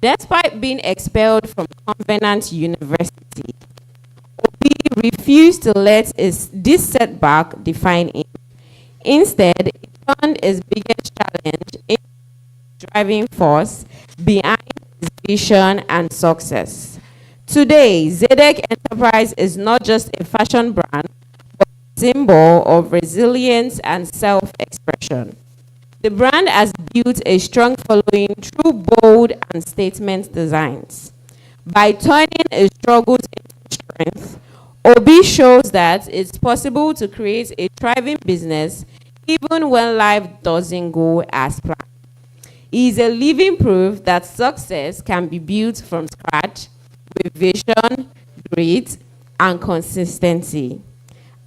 Despite being expelled from Covenant University, Obi refused to let this setback define him. Instead, he turned his biggest challenge into the driving force behind his vision and success. Today, Zedek Enterprise is not just a fashion brand, but a symbol of resilience and self-expression. The brand has built a strong following through bold and statement designs. By turning his struggles into strength, Obi shows that it's possible to create a thriving business even when life doesn't go as planned. He is a living proof that success can be built from scratch with vision, grit, and consistency.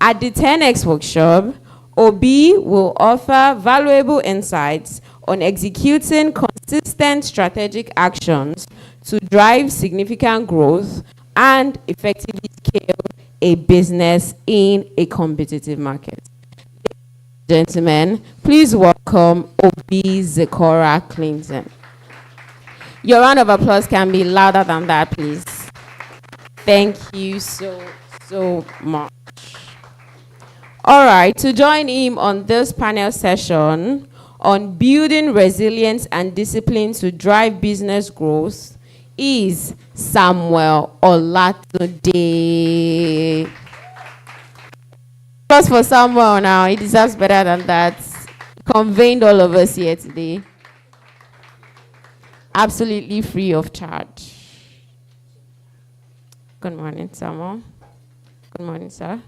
At the 10X workshop, Obi will offer valuable insights on executing consistent strategic actions to drive significant growth and effectively scale a business in a competitive market. Gentlemen, please welcome Obi Zechora Clinton. Your round of applause can be louder than that, please. Thank you so much. All right, to join him on this panel session on building resilience and discipline to drive business growth is Samuel Olatunde. Applause for Samuel now. He deserves better than that. Convened all of us here today. Absolutely free of charge. Good morning, Samuel. Good morning, sir.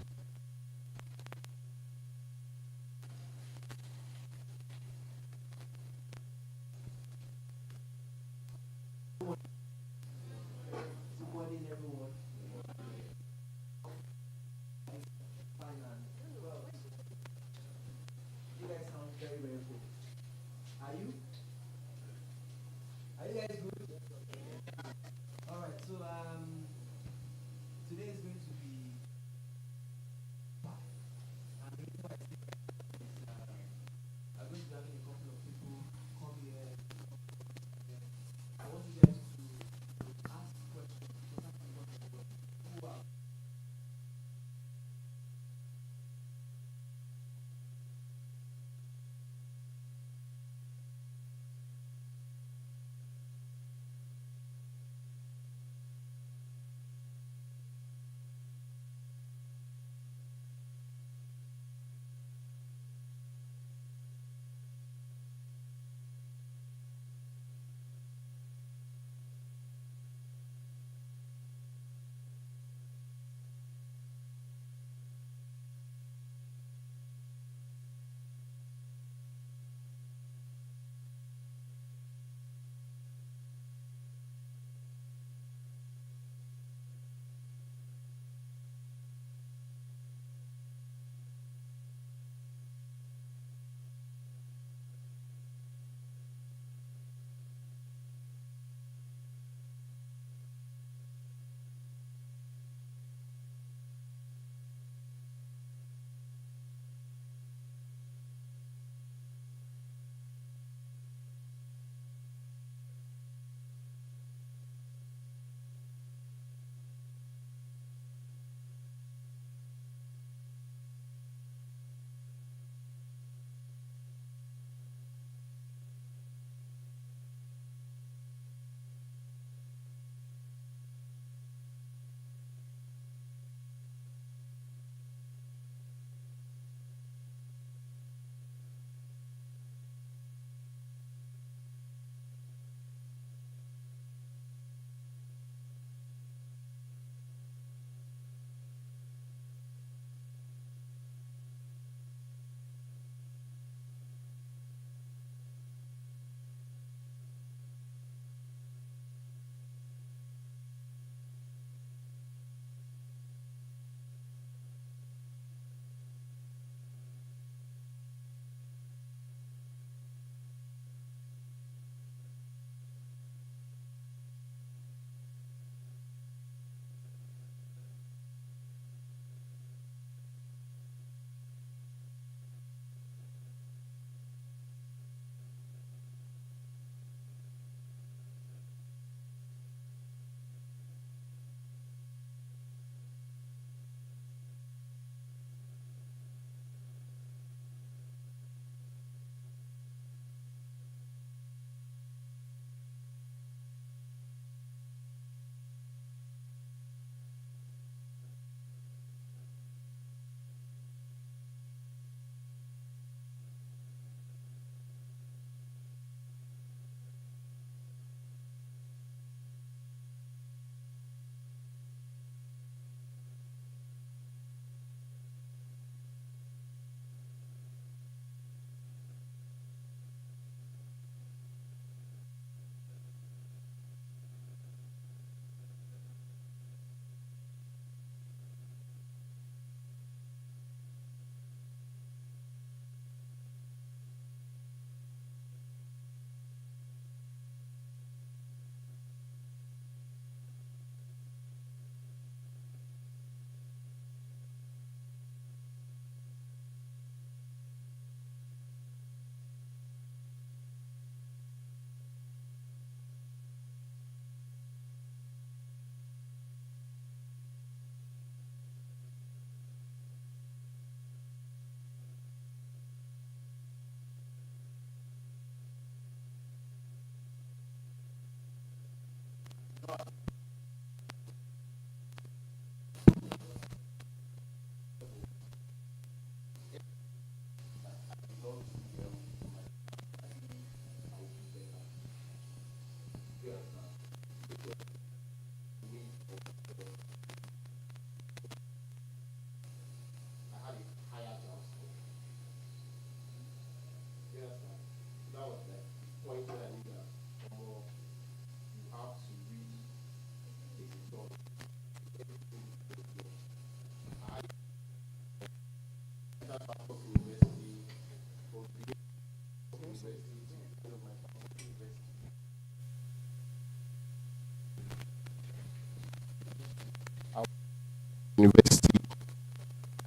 University,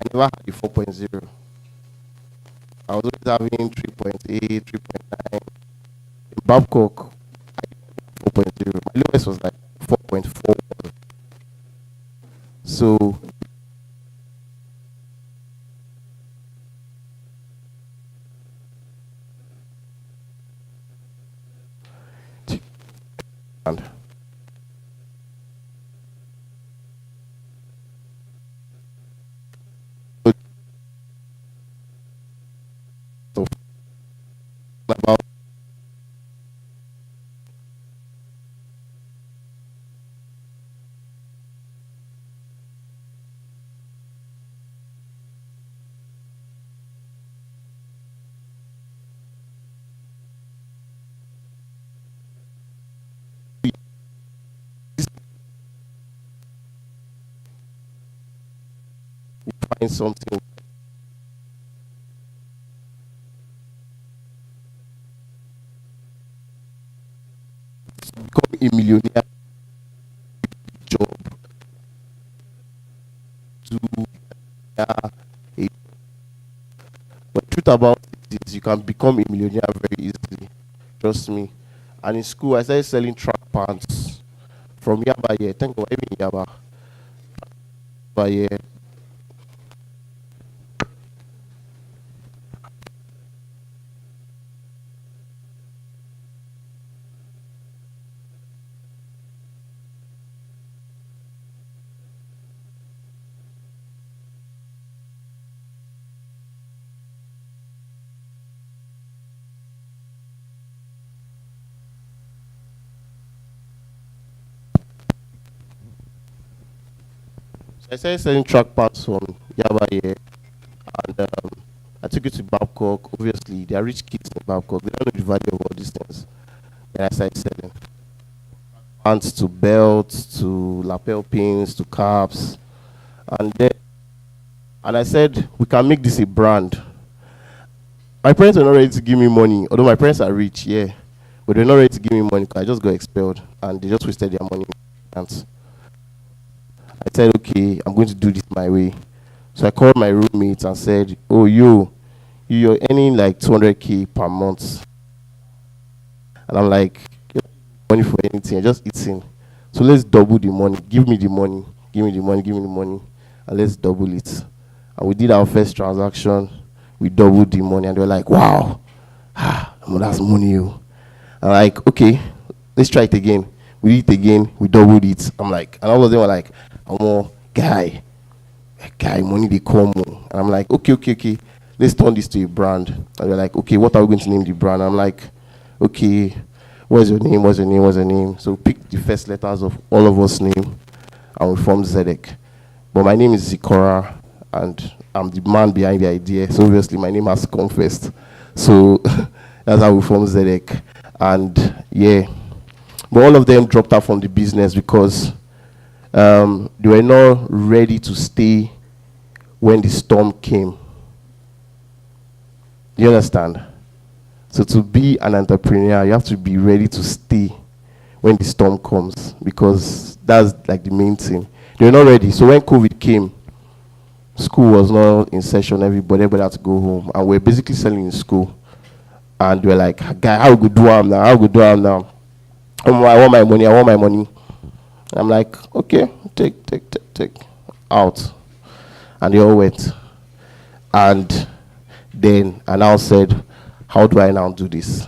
I never had the 4.0. I was always having 3.8, 3.9. In Babcock, 4.0. My lowest was like 4.4. So, and so about find something, become a millionaire job to a, but truth about it is you can become a millionaire very easily. Trust me. And in school, I started selling track pants from Yaba here. Thank God, even Yaba. But yeah, so I started selling track pants from Yaba here, and I took it to Babcock. Obviously, they are rich kids in Babcock. They don't know the value of all these things. Then I started selling pants to belts, to lapel pins, to caps, and then and I said we can make this a brand. My parents were not ready to give me money, although my parents are rich, yeah, but they're not ready to give me money because I just got expelled and they just wasted their money. And I said, okay, I'm going to do this my way. So I called my roommates and said, oh, you're earning like 200K per month. And I'm like, you don't need money for anything, you're just eating. So let's double the money. Give me the money. Give me the money. Give me the money. And let's double it. And we did our first transaction. We doubled the money. And they were like, wow, that's money. I'm like, okay, let's try it again. We did it again. We doubled it. I'm like, and all of them were like, oh, guy, money they come. And I'm like, okay. Let's turn this to a brand. And they're like, okay, what are we going to name the brand? I'm like, okay, what's your name? What's your name? What's your name? So pick the first letters of all of us' name, and we formed Zedek. But my name is Zikora, and I'm the man behind the idea. So obviously my name has to come first. So that's how we formed Zedek. And yeah, but all of them dropped out from the business because they were not ready to stay when the storm came. You understand? So to be an entrepreneur, you have to be ready to stay when the storm comes because that's like the main thing. They were not ready. So when COVID came, school was not in session. Everybody had to go home, and we're basically selling in school. And we're like, guy, how we go do am now? How we go do am now? I want my money. I want my money. I'm like, okay, take out, and they all went. And then I now said, how do I now do this?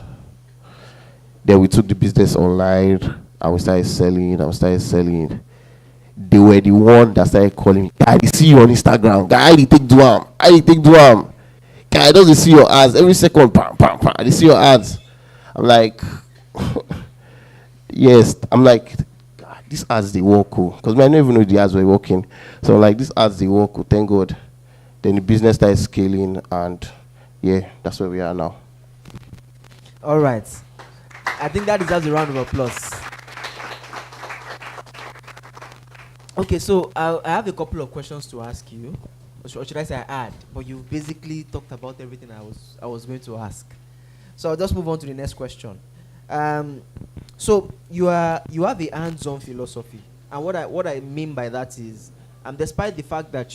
Then we took the business online, and we started selling, and we started selling. They were the one that started calling me. Guy, I see you on Instagram. Guy, I take do am. I take do am. Guy, I don't see your ads every second. Pam, pam, pam. I see your ads. I'm like, yes. I'm like, God, these ads they work cool. Because I don't even know the ads were working. So I'm like, these ads they work cool. Thank God. Then the business started scaling, and yeah, that's where we are now. All right. I think that deserves a round of applause. Okay, so I have a couple of questions to ask you. Or should I say I add? But you basically talked about everything I was going to ask. So I'll just move on to the next question. So you have a hands-on philosophy, and what I mean by that is, despite the fact that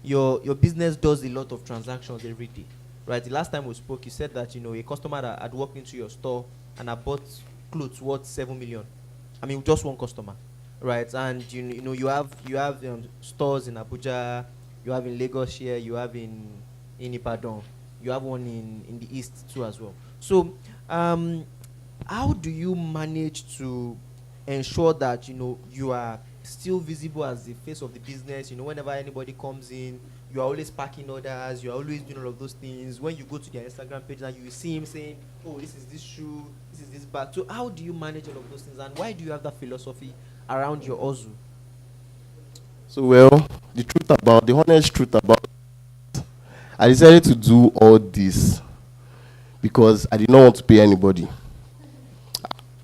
your business does a lot of transactions every day, right? The last time we spoke, you said that a customer that had walked into your store and had bought clothes worth 7 million. I mean, just one customer, right? And you have stores in Abuja, you have in Lagos here, you have in Ibadan, you have one in the east too as well. So how do you manage to ensure that you are still visible as the face of the business? Whenever anybody comes in, you are always packing orders, you are always doing all of those things. When you go to their Instagram page and you see him saying, oh, this is this shoe, this is this bag. So how do you manage all of those things, and why do you have that philosophy around your hustle? So well, the honest truth about, I decided to do all this because I did not want to pay anybody.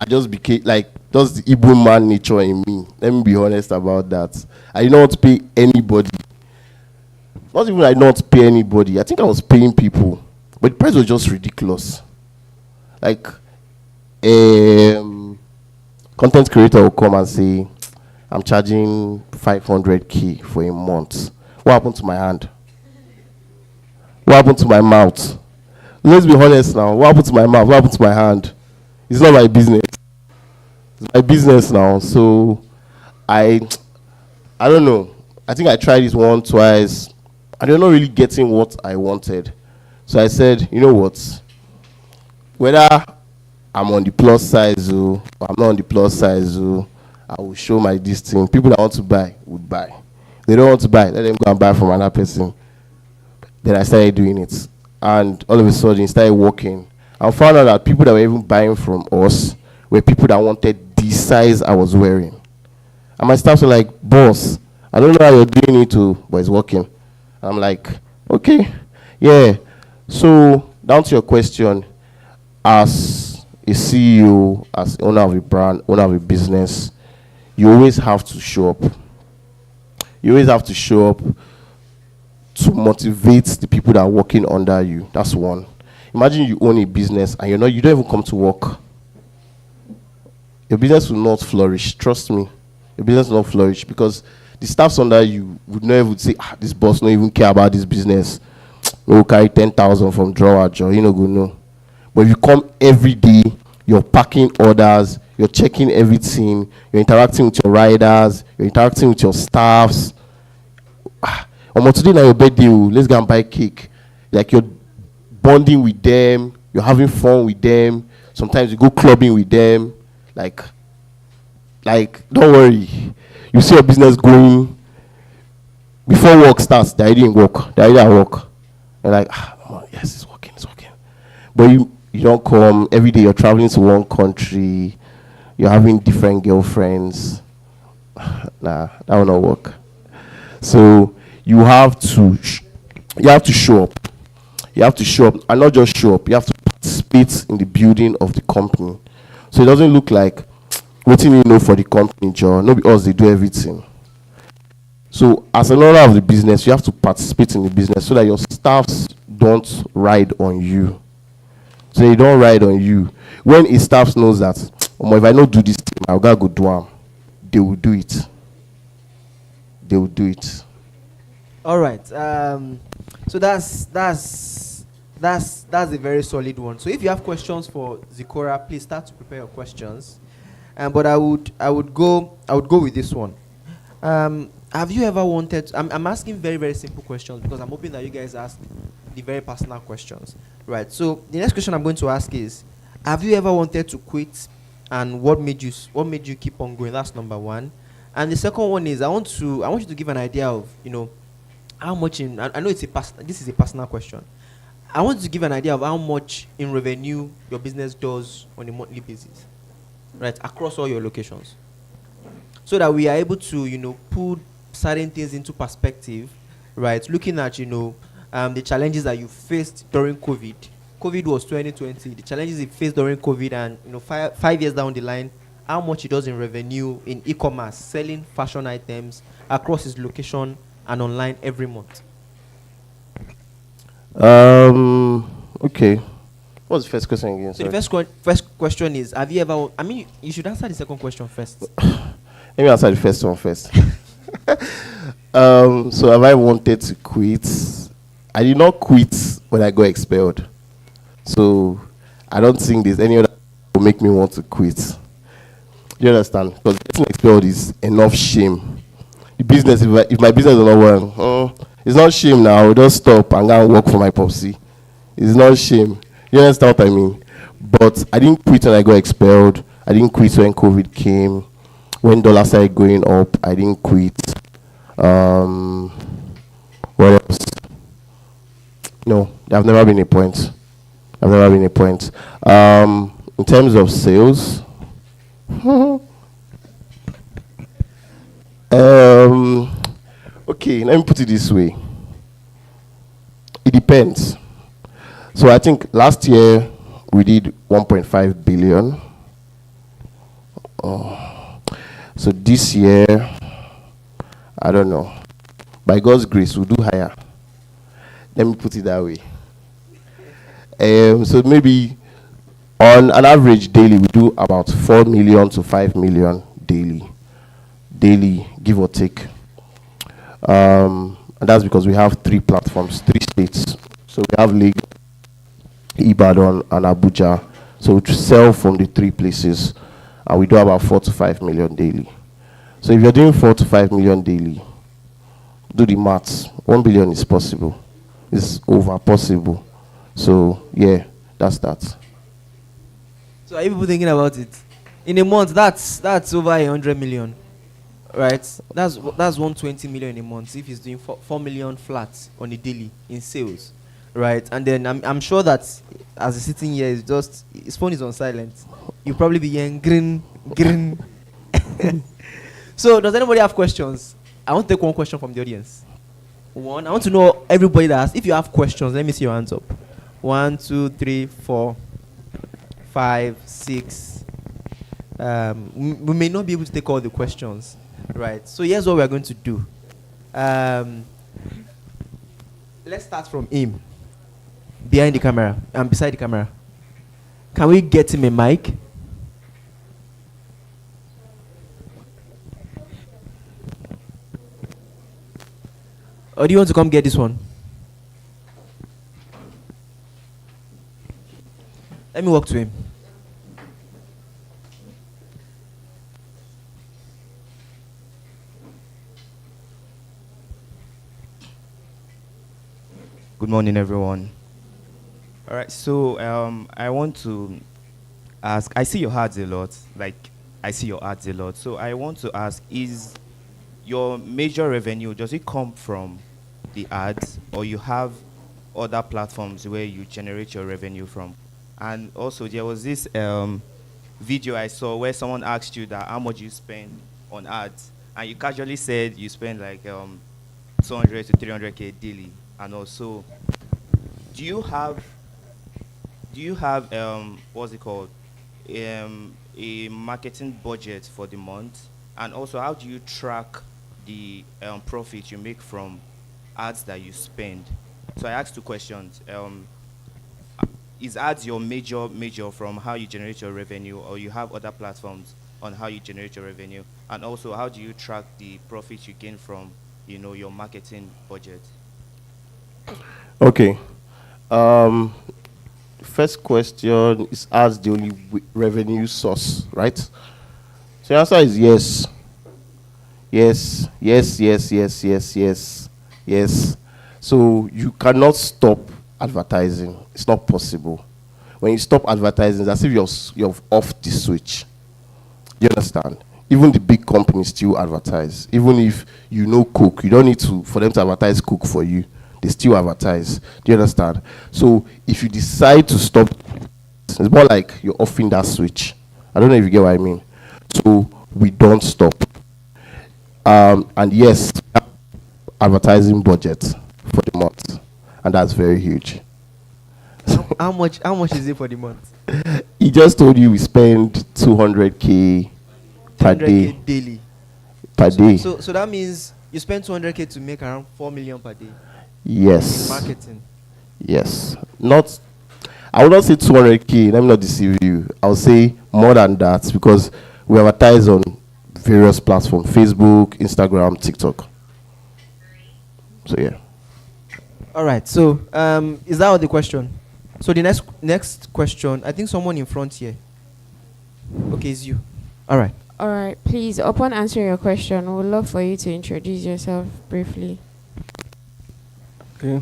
I just became like, that's the Igbo man nature in me. Let me be honest about that. I did not want to pay anybody. Not even I did not want to pay anybody. I think I was paying people, but the price was just ridiculous. Like, content creator will come and say, I'm charging 500K for a month. What happened to my hand? What happened to my mouth? Let's be honest now. What happened to my mouth? What happened to my hand? It's not my business. It's my business now. So I don't know. I think I tried this one, twice. And they're not really getting what I wanted. So I said, you know what? Whether I'm on the plus size or I'm not on the plus size, I will show my this thing. People that want to buy would buy. They don't want to buy, let them go and buy from another person. Then I started doing it. And all of a sudden, it started working. I found out that people that were even buying from us were people that wanted the size I was wearing. And my staff were like, boss, I don't know how you're doing it, but it's working. And I'm like, okay, yeah. So, down to your question, as a CEO, as owner of a brand, owner of a business, you always have to show up. You always have to show up to motivate the people that are working under you. That's one. Imagine you own a business and you don't even come to work. Your business will not flourish. Trust me. Your business will not flourish because the staffs under you would not even say, this boss don't even care about this business. We'll carry 10,000 from drawer, you know, go no. But if you come every day, you're packing orders, you're checking everything, you're interacting with your riders, you're interacting with your staffs. Today now your birthday, let's go and buy cake. Like you're bonding with them, you're having fun with them. Sometimes you go clubbing with them. Like, don't worry. You see your business going before work starts. They didn't work. They didn't work. You're like, yes, it's working. But you don't come every day. You're traveling to one country. You're having different girlfriends. Nah, that will not work. So you have to show up. You have to show up, and not just show up. You have to participate in the building of the company. So it doesn't look like what you know for the company, John. Not because they do everything. So as an owner of the business, you have to participate in the business so that your staffs don't ride on you. So they don't ride on you. When a staff knows that, if I don't do this thing, I'll go do them, they will do it. They will do it. All right. So that's a very solid one. So if you have questions for Zikora, please start to prepare your questions. But I would go with this one. Have you ever wanted? I'm asking very, very simple questions because I'm hoping that you guys ask the very personal questions, right? So the next question I'm going to ask is: have you ever wanted to quit and what made you keep on going? That's number one. And the second one is I want you to give an idea of how much in I know this is a personal question. I want you to give an idea of how much in revenue your business does on a monthly basis, right, across all your locations, so that we are able to put certain things into perspective, right? Looking at the challenges that you faced during COVID. COVID was 2020. The challenges you faced during COVID, and 5 years down the line, how much it does in revenue in e-commerce, selling fashion items across its location and online every month. Okay. What's the first question again? So the Sorry. first question is: have you ever? I mean, you should answer the second question first. Let me answer the first one first. So have I wanted to quit? I did not quit when I got expelled. So I don't think there's any other will make me want to quit. Do you understand? Because getting expelled is enough shame. The business, if my business is not well, it's not shame now. I'll just stop and go and work for my popsy. It's not shame. You understand what I mean? But I didn't quit when I got expelled. I didn't quit when COVID came. When dollar started going up, I didn't quit. What else? No, there's never been a point. I've never been a point. In terms of sales, okay, let me put it this way. It depends. So I think last year we did 1.5 billion. So this year, I don't know. By God's grace, we'll do higher. Let me put it that way. So maybe on an average daily, we do about 4 million to 5 million daily, give or take. And that's because we have 3 platforms, 3 states. So we have Lagos, Ibadan, and Abuja. So we sell from the 3 places, and we do about 4 to 5 million daily. So if you're doing 4 to 5 million daily, do the maths. 1 billion is possible. It's over possible. So yeah, that's that. So are you people thinking about it? In a month, that's over 100 million, right? That's 120 million a month if he's doing 4 million flats on a daily in sales, right? And then I'm sure that as he's sitting here, his phone is on silent. You'll probably be hearing green. So does anybody have questions? I want to take one question from the audience. One, I want to know everybody that has. If you have questions, let me see your hands up. 1, 2, 3, 4, 5, 6. We may not be able to take all the questions, right? So here's what we're going to do. Let's start from him, behind the camera and beside the camera. Can we get him a mic? Or do you want to come get this one? Let me walk to him. Good morning, everyone. All right, so I want to ask. I see your ads a lot. So I want to ask: is your major revenue, does it come from the ads, or you have other platforms where you generate your revenue from? And also, there was this video I saw where someone asked you that how much you spend on ads, and you casually said you spend like 200 to 300k daily. And also, do you have what's it called, a marketing budget for the month? And also, how do you track the profit you make from ads that you spend? So I asked 2 questions. Is ads your major from how you generate your revenue, or you have other platforms on how you generate your revenue? And also, how do you track the profit you gain from your marketing budget? Okay. First question is ads the only revenue source, right? So the answer is yes. Yes, yes, yes, yes, yes, yes, yes. So you cannot stop advertising. It's not possible. When you stop advertising, it's as if you're off the switch. You understand? Even the big companies still advertise. Even if you know Coke, you don't need to for them to advertise Coke for you. They still advertise. Do you understand? So if you decide to stop, it's more like you're offing that switch. I don't know if you get what I mean. So we don't stop. And yes, advertising budget for the month, and that's very huge. How much? How much is it for the month? He just told you we spend 200K per 200K day. daily. Per day. So that means you spend 200K to make around 4 million per day. Yes. Marketing. Yes. Not. I would not say 200K. Let me not deceive you. I would say more than that because we advertise on various platforms: Facebook, Instagram, TikTok. So yeah. All right. So is that all the question? So the next question, I think someone in front here. Okay, it's you. All right. All right, please, upon answering your question, we would love for you to introduce yourself briefly. Okay.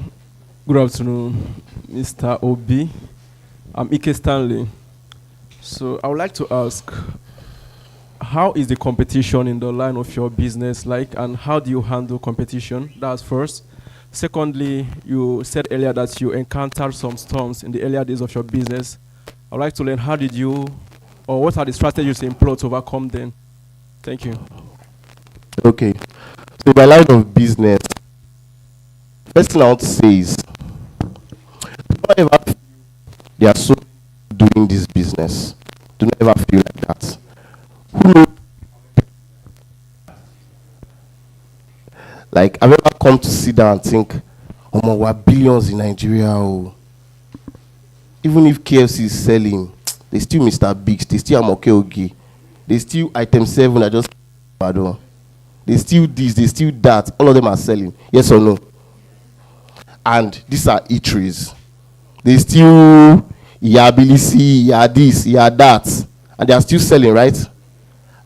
Good afternoon, Mr. Obi. I'm Ike Stanley. So I would like to ask, how is the competition in the line of your business like, and how do you handle competition? That's first. Secondly, you said earlier that you encountered some storms in the earlier days of your business. I would like to learn how did you, or what are the strategies you employ to overcome them? Thank you. Okay. So my line of business, first thing I want to say is, don't ever feel they are so doing this business. Do not ever feel like that. Who knows? Like, I've ever come to sit down and think, oh my, we're billions in Nigeria. Oh. Even if KFC is selling, they still Mr. Biggs, they still Amoke, they still Item 7, I just pardon. They still this, they still that. All of them are selling. Yes or no? And these are eateries. They still Yabilisi, ya this, ya that. And they are still selling, right?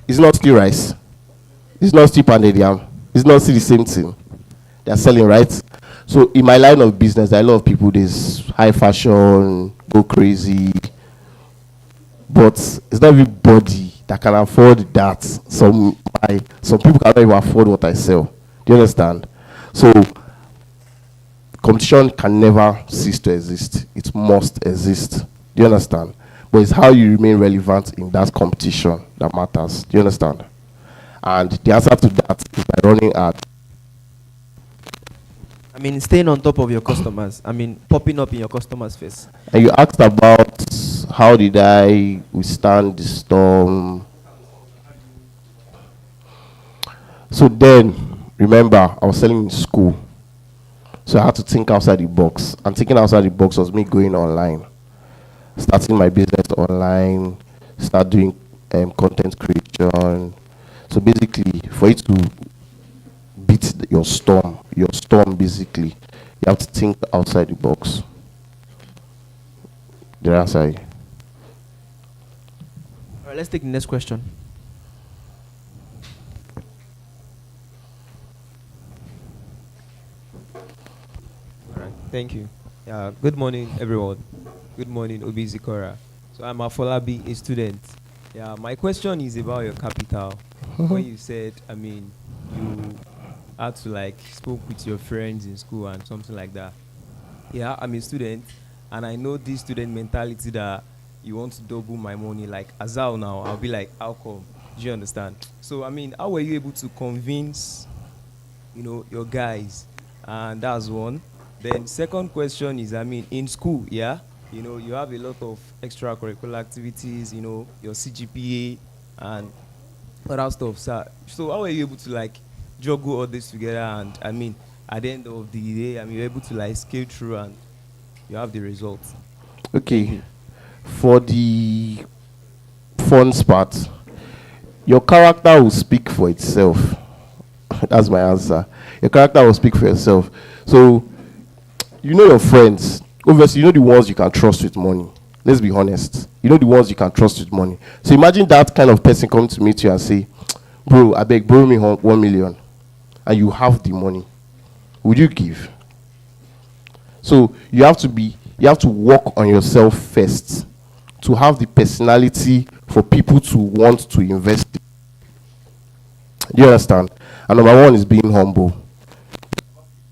It's not still rice. It's not still pounded yam. It's not still the same thing. They are selling, right? So in my line of business, there are a lot of people, there's high fashion, go crazy. But it's not everybody that can afford that. Some people cannot even afford what I sell. Do you understand? So competition can never cease to exist. It must exist. Do you understand? But it's how you remain relevant in that competition that matters. Do you understand? And the answer to that is by running ads. I mean, staying on top of your customers. I mean, popping up in your customers' face. And you asked about how did I withstand the storm. So then, remember, I was selling in school. So I had to think outside the box. And thinking outside the box was me going online. Starting my business online, start doing content creation. So basically, for you to beat your storm basically, you have to think outside the box. Did I answer you? All right, let's take the next question. All right, thank you. Yeah, good morning, everyone. Good morning, Obi Zikora. So I'm Afolabi, a student. Yeah, my question is about your capital. When you said, I mean, you had to like spoke with your friends in school and something like that. Yeah, I'm a student, and I know this student mentality that you want to double my money. Like Azal now, I'll be like, how come? Do you understand? So I mean, how were you able to convince, your guys? And that's one. Then second question is, I mean, in school, yeah, you have a lot of extracurricular activities, your CGPA and other stuff. So how were you able to like juggle all this together? And I mean, at the end of the day, I mean, you're able to like scale through and you have the results. Okay. For the fun part, your character will speak for itself. That's my answer. Your character will speak for itself. So, you know your friends. Obviously, you know the ones you can trust with money. Let's be honest. You know the ones you can trust with money. So imagine that kind of person coming to meet you and say, bro, I beg, borrow me 1 million. And you have the money. Would you give? So you have to work on yourself first to have the personality for people to want to invest. Do you understand? And number one is being humble,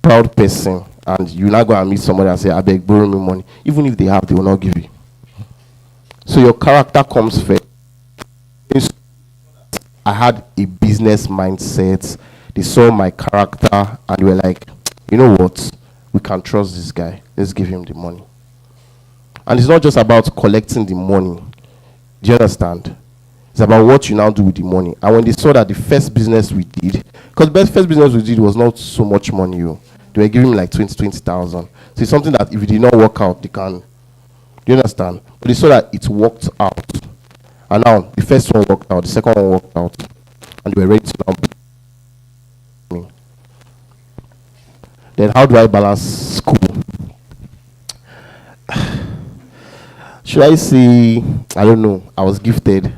proud person, and you not go and meet somebody and say, I beg, borrow me money. Even if they have, they will not give you. So your character comes first. I had a business mindset. They saw my character and they were like, you know what? We can trust this guy. Let's give him the money. And it's not just about collecting the money. Do you understand? It's about what you now do with the money. And when they saw that the first business we did, because the first business we did was not so much money. They were giving me like 20,000. So it's something that if it did not work out, they can. Do you understand? But they saw that it worked out. And now the first one worked out, the second one worked out. And they were ready to now me. Then how do I balance school? Should I say, I don't know, I was gifted.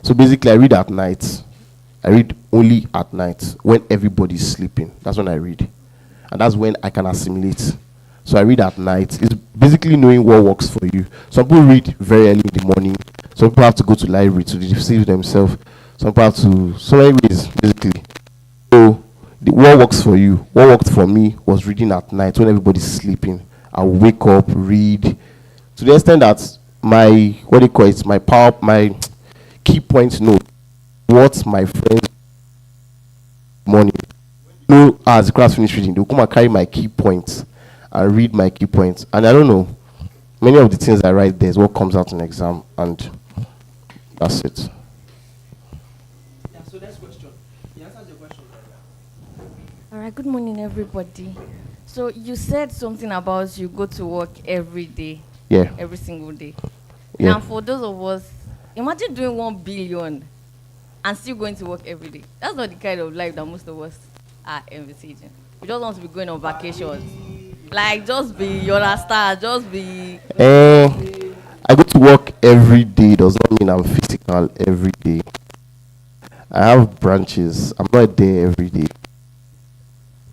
So basically I read at night. I read only at night when everybody's sleeping. That's when I read. And that's when I can assimilate. So I read at night. It's basically knowing what works for you. Some people read very early in the morning. Some people have to go to library to deceive themselves. Some people have to, so many ways, basically. So what works for you? What worked for me was reading at night when everybody's sleeping. I would wake up, read. To the extent that my, what do you call it, my key point note, what my friends morning. No, as the class finish reading, they'll come and carry my key points and read my key points. And I don't know, many of the things I write there is what comes out in exam, and that's it. Yeah, so next question. He answers your question. All right, good morning, everybody. So you said something about you go to work every day. Yeah. Every single day. Yeah. Now, for those of us, imagine doing 1 billion and still going to work every day. That's not the kind of life that most of us are envisaging. We just want to be going on vacations. Like, just be, you understand, just be. I go to work every day does not mean I'm physical every day. I have branches. I'm not there every day.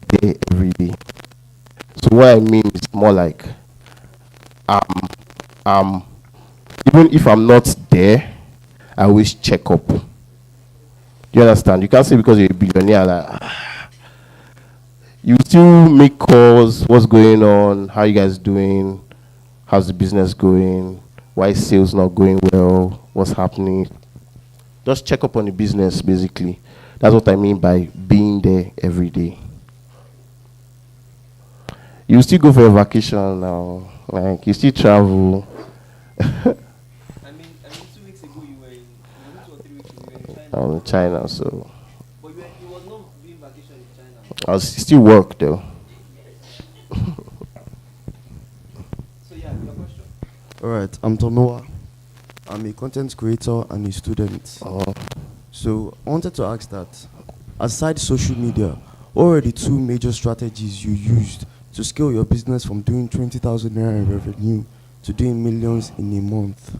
There every day. So what I mean is more like even if I'm not there, I always check up. Do you understand? You can't say because you're a billionaire like you still make calls, what's going on, how you guys doing, how's the business going, why is sales not going well, what's happening. Just check up on the business, basically. That's what I mean by being there every day. You still go for a vacation now, like you still travel. I mean, 2 weeks ago you were in, 2 or 3 weeks ago you were in China. I'm in China, so. But you was not doing vacation in China. I still work though. So yeah, your question. Alright, I'm Tonoa. I'm a content creator and a student. So I wanted to ask that, aside social media, what were the 2 major strategies you used to scale your business from doing 20,000 naira in revenue to doing millions in a month?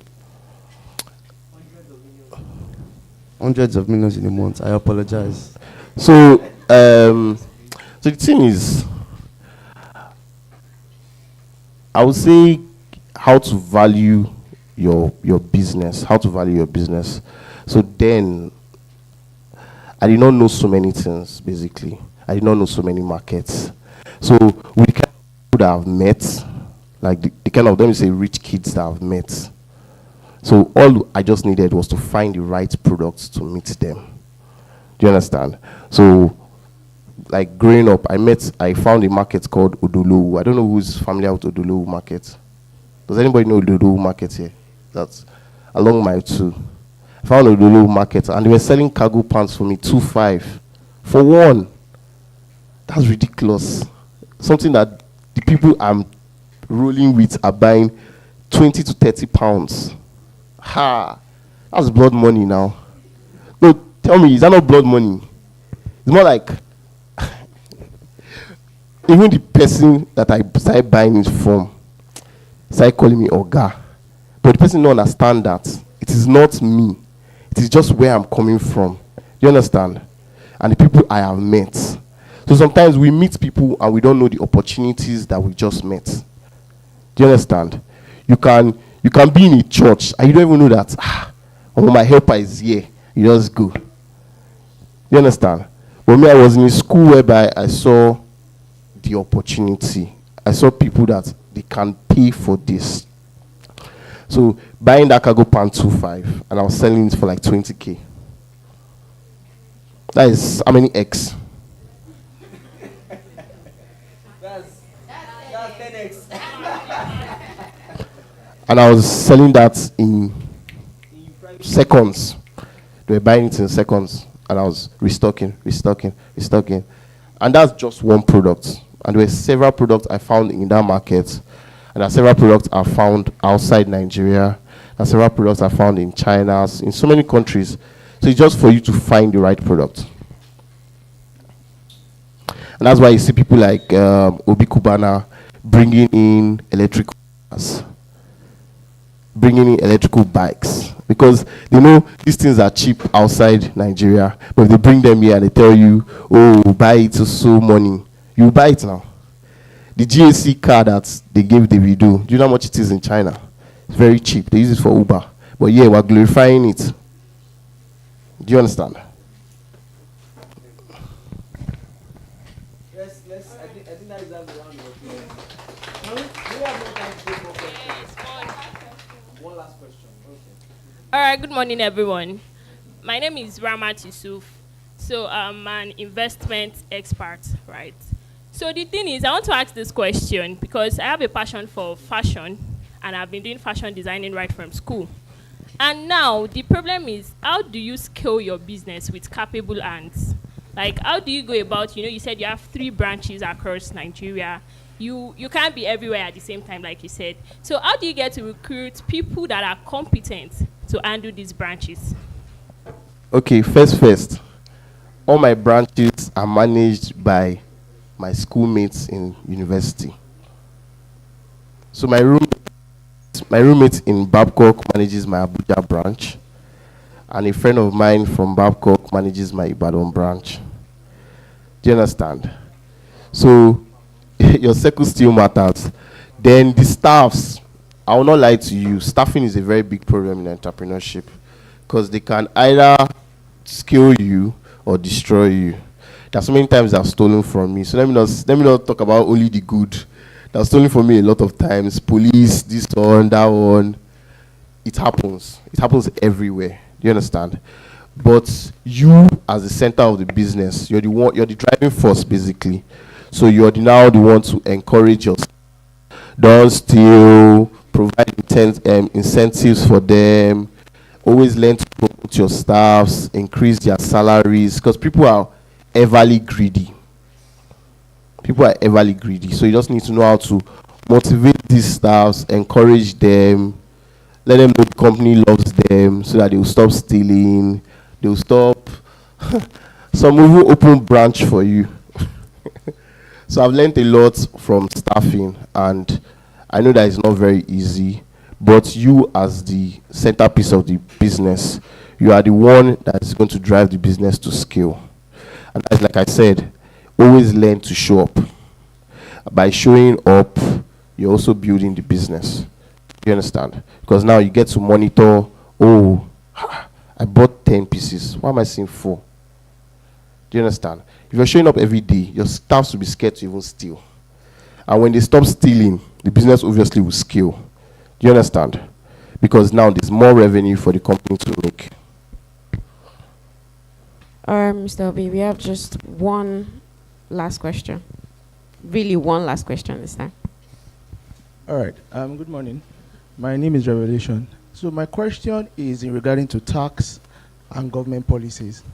Hundreds of millions in a month. I apologize. So the thing is, I would say how to value your business. How to value your business. So then, I did not know so many things. Basically, I did not know so many markets. So with the kind of people that I've met, like the kind of, let me say, rich kids that I've met. So all I just needed was to find the right products to meet them. Do you understand? So, like growing up, I found a market called Odolowu. I don't know who's familiar with Odolowu market. Does anybody know Odolowu market here? That's along my 2. I found Odolowu market and they were selling cargo pants for me 2.5 for one. That's ridiculous. Something that the people I'm rolling with are buying 20 to 30 pounds. Ha! That's blood money now. No, tell me, is that not blood money? It's more like even the person that I started buying it from started calling me Oga. But the person don't understand that. It is not me. It is just where I'm coming from. You understand? And the people I have met. So sometimes we meet people and we don't know the opportunities that we just met. Do you understand? You can You can be in a church and you don't even know that, oh, my helper is here. You just go. You understand? But me, I was in a school whereby I saw the opportunity. I saw people that they can pay for this. So buying that cargo pant 2.5 and I was selling it for like 20K. That is how many X? That's 10x. And I was selling that in seconds. They were buying it in seconds. And I was restocking. And that's just one product. And there were several products I found in that market. And there are several products I found outside Nigeria. There are several products I found in China, in so many countries. So it's just for you to find the right product. And that's why you see people like Obi Kubana bringing in electric cars, bringing in electrical bikes, because they know these things are cheap outside Nigeria, but if they bring them here and they tell you, oh, buy it for so money, you buy it now. The GAC car that they gave Davido, do you know how much it is in China? It's very cheap. They use it for Uber. But yeah, we're glorifying it. Do you understand? Yes, I think that is the round of applause. We have no time to take more questions. One last question. Okay. All right, good morning, everyone. My name is Ramat Yusuf. So I'm an investment expert, right? So the thing is, I want to ask this question because I have a passion for fashion, and I've been doing fashion designing right from school. And now the problem is, how do you scale your business with capable hands? Like, how do you go about, you said you have 3 branches across Nigeria. You can't be everywhere at the same time, like you said. So how do you get to recruit people that are competent to handle these branches? Okay, first. All my branches are managed by my schoolmates in university. So my roommate in Babcock manages my Abuja branch, and a friend of mine from Babcock manages my Ibadan branch. Do you understand? So your circle still matters. Then the staffs, I will not lie to you, staffing is a very big problem in entrepreneurship, because they can either scale you or destroy you. There are so many times they've stolen from me. So let me not talk about only the good. They've stolen from me a lot of times. Police, this one, that one. It happens. It happens everywhere. Do you understand? But you, as the center of the business, you're the driving force, basically. So you're now the one to encourage your staff. Don't steal, provide incentives for them. Always learn to promote your staffs, increase their salaries, because people are everly greedy. So you just need to know how to motivate these staffs, encourage them, let them know the company loves them so that they will stop stealing, they will stop. Some will open branch for you. So I've learned a lot from staffing, and I know that it's not very easy, but you, as the centerpiece of the business, you are the one that is going to drive the business to scale. And that's, like I said, always learn to show up. By showing up, you're also building the business. You understand? Because now you get to monitor, oh, I bought 10 pieces. Why am I seeing 4? Do you understand? If you're showing up every day, your staff will be scared to even steal. And when they stop stealing, the business obviously will scale. Do you understand? Because now there's more revenue for the company to make. Mr. Obi, we have just one last question. Really, one last question this time. All right. Good morning. My name is Revelation. So my question is in regarding to tax and government policies,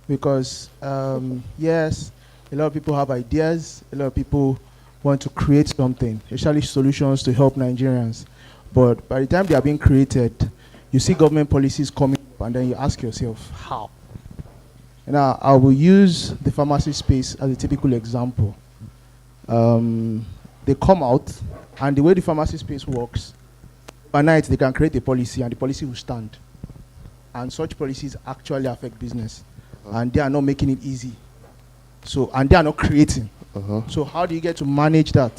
because yes, a lot of people have ideas. A lot of people want to create something, especially solutions to help Nigerians. But by the time they are being created, you see government policies coming up, and then you ask yourself, how? Now, I will use the pharmacy space as a typical example. They come out, and the way the pharmacy space works, overnight they can create a policy, and the policy will stand. And such policies actually affect business, and they are not making it easy. So, and they are not creating. So how do you get to manage that?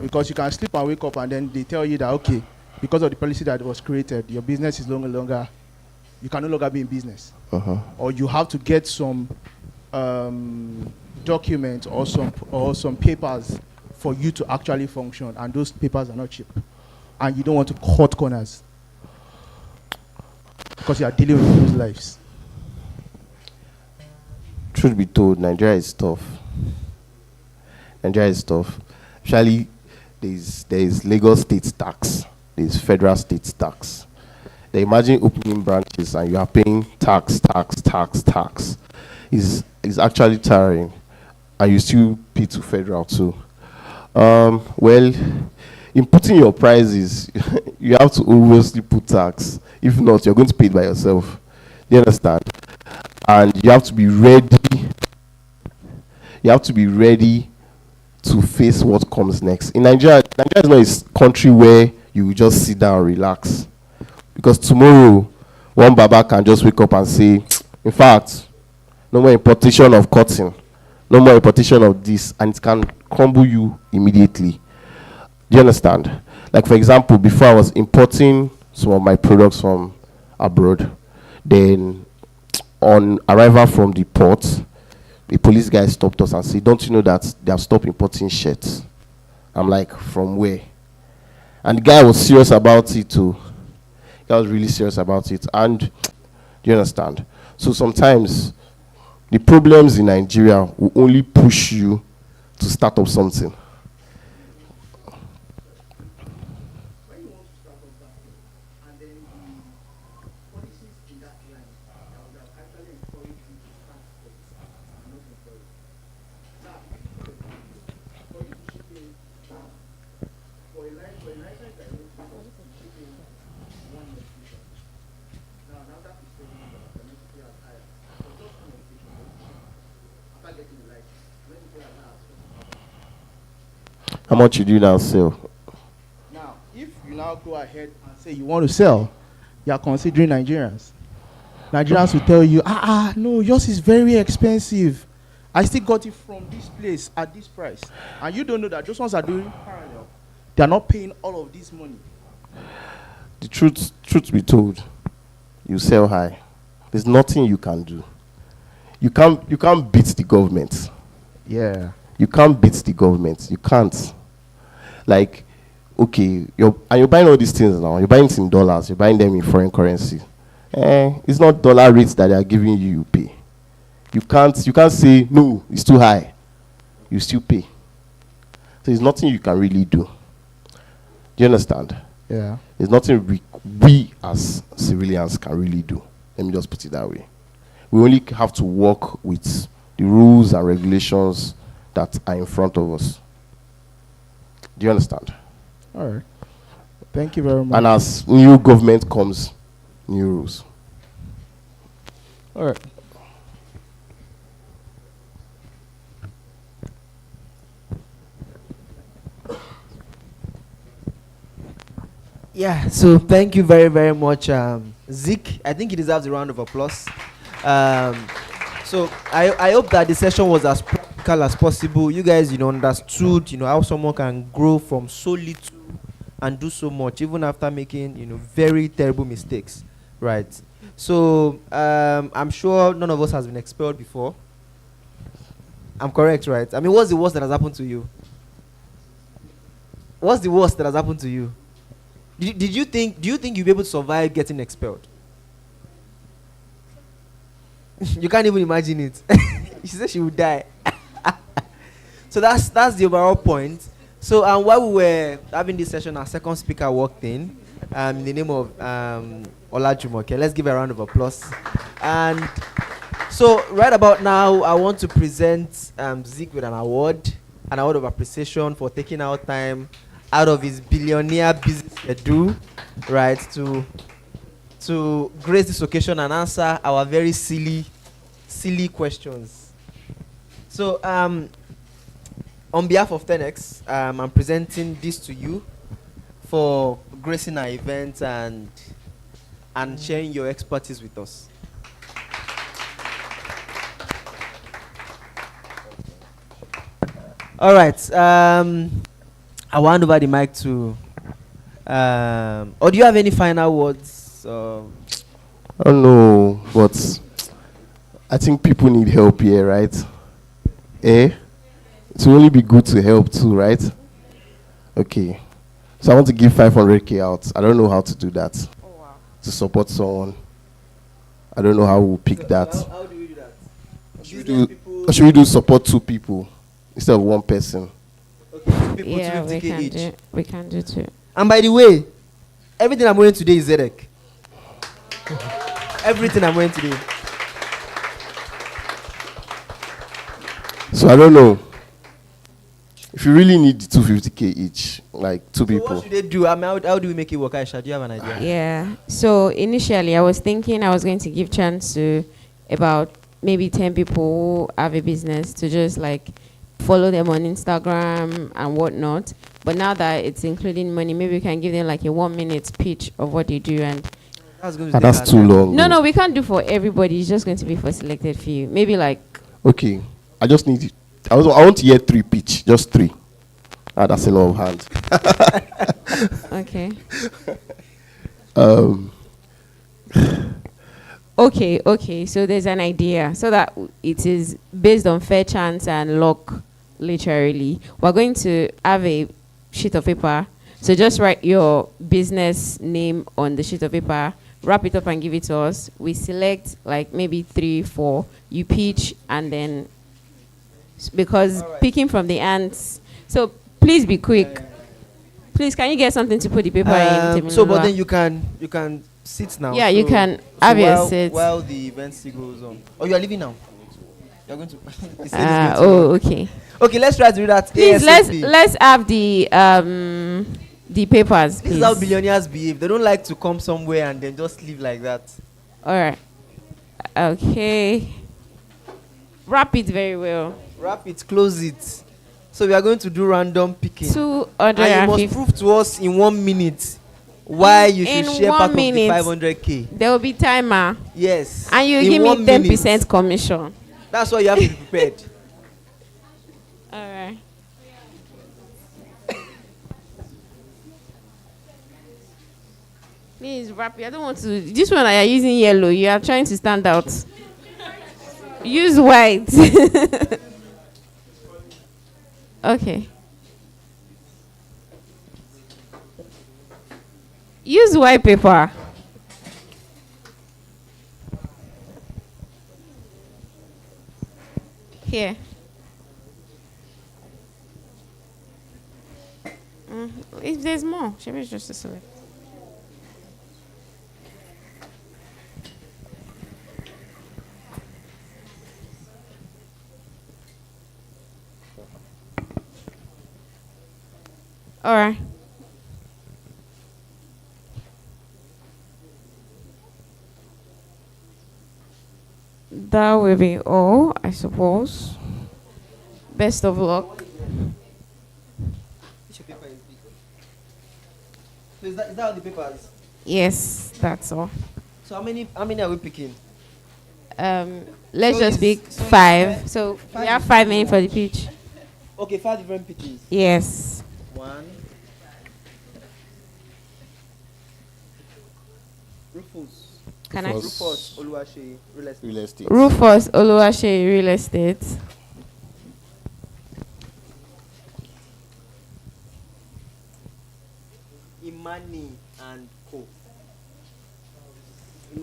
Because you can sleep and wake up, and then they tell you that, okay, because of the policy that was created, your business is no longer, you can no longer be in business. Or you have to get some documents or some papers for you to actually function, and those papers are not cheap. And you don't want to cut corners because you are dealing with people's lives. Truth be told, Nigeria is tough. Nigeria is tough. Actually, there is Lagos state tax, there is federal state tax. They imagine opening branches and you are paying tax. Is actually tiring, and you still pay to federal too. Well, in putting your prices, you have to obviously put tax. If not, you're going to pay it by yourself. Do you understand? And you have to be ready. You have to be ready to face what comes next. In Nigeria, Nigeria is not a country where you will just sit down and relax. Because tomorrow, one Baba can just wake up and say, in fact, no more importation of cotton, no more importation of this, and it can crumble you immediately. Do you understand? Like, for example, before I was importing some of my products from abroad, then on arrival from the port, the police guy stopped us and said, don't you know that they have stopped importing shirts? I'm like, from where? And the guy was serious about it too. The guy was really serious about it. And do you understand? So sometimes the problems in Nigeria will only push you to start up something. How much you do now sell? Now, if you now go ahead and say you want to sell, you are considering Nigerians. Nigerians will tell you, no, yours is very expensive. I still got it from this place at this price. And you don't know that those ones are doing parallel. They are not paying all of this money. The truth be told, you sell high. There's nothing you can do. You can't beat the government. Yeah. You can't beat the government. You can't. Like, okay, you're buying all these things now. You're buying it in dollars. You're buying them in foreign currency. It's not dollar rates that they are giving you. You pay. You can't say no. It's too high. You still pay. So there's nothing you can really do. Do you understand? Yeah. There's nothing we as civilians can really do. Let me just put it that way. We only have to work with the rules and regulations that are in front of us. Do you understand? All right. Thank you very much. And as new government comes, new rules. All right. Yeah, so thank you very, very much, Zeke. I think he deserves a round of applause. So I hope that the session was as practical as possible. You guys, understood, how someone can grow from so little and do so much, even after making, very terrible mistakes, right? So I'm sure none of us has been expelled before. I'm correct, right? I mean, what's the worst that has happened to you? What's the worst that has happened to you? Do you think you'll be able to survive getting expelled? You can't even imagine it. She said she would die. So that's the overall point. So while we were having this session, our second speaker walked in the name of Olatunde. Let's give a round of applause. And so right about now, I want to present Zeke with an award of appreciation for taking out time out of his billionaire business schedule, right, to grace this occasion and answer our very silly questions. So on behalf of 10X, I'm presenting this to you for gracing our event and sharing your expertise with us. All right. I will hand over the mic to Or do you have any final words? I don't know, but I think people need help here, right? Eh? It will only be good to help too, right? Okay. So I want to give 500k out. I don't know how to do that. To support someone. I don't know how we'll pick that. How do we do that? Or should we do support 2 people instead of 1 person? Okay, 2 people, Yeah, 250k each. we can do 2. And by the way, everything I'm wearing today is Zedek. Everything I'm wearing today. So I don't know. If you really need the 250k each, like 2 So people. what should they do? I mean, how do we make it work, Aisha? Do you have an idea? Yeah. So initially, I was thinking I was going to give chance to about maybe 10 people who have a business to just like follow them on Instagram and whatnot. But now that it's including money, maybe we can give them like a 1-minute pitch of what they do. And That's going to That's too long. no, we can't do for everybody. It's just going to be for selected few. Maybe like Okay. I just need it. I want to hear 3 pitch. Just 3. That's a lot of hands. okay. Um, Okay. So there's an idea so that it is based on fair chance and luck, literally. We're going to have a sheet of paper. So just write your business name on the sheet of paper, wrap it up and give it to us. We select like maybe 3, 4. You pitch and then because picking from the ants. So please be quick. Please, can you get something to put the paper in? So, but then you can sit now. Yeah, so, you can have your seat. while the event still goes on. Oh, you are leaving now. You're going to. He said he's going to Oh, work. okay. Okay, let's try to do that. Please, ASAP. let's have the papers, This please. is how billionaires behave. They don't like to come somewhere and then just leave like that. All right. Okay. Wrap it very well. Wrap it, close it. So we are going to do random picking. And you 250. must prove to us in 1 minute why you should In share 1 part minute. of the 500k. There will be timer. Yes. And you in give me 1 10% minute. commission. That's why you have to be prepared. All right. Please wrap it. I don't want to. This one I are using yellow. You are trying to stand out. Use white. Okay. Use white paper. Here. If there's more, should we just select? All right. That will be all, I suppose. Best of luck. So is that all the papers? Yes, that's all. So how many are we picking? Let's So just it's- pick so it's 5. So we five have 5 minutes for the pitch. Okay, 5 different pitches. Yes. 1. Rufus. Can I? Rufus Oluwaseyi, real estate. Real estate. Rufus Oluwaseyi Real Estate. Imani and Co.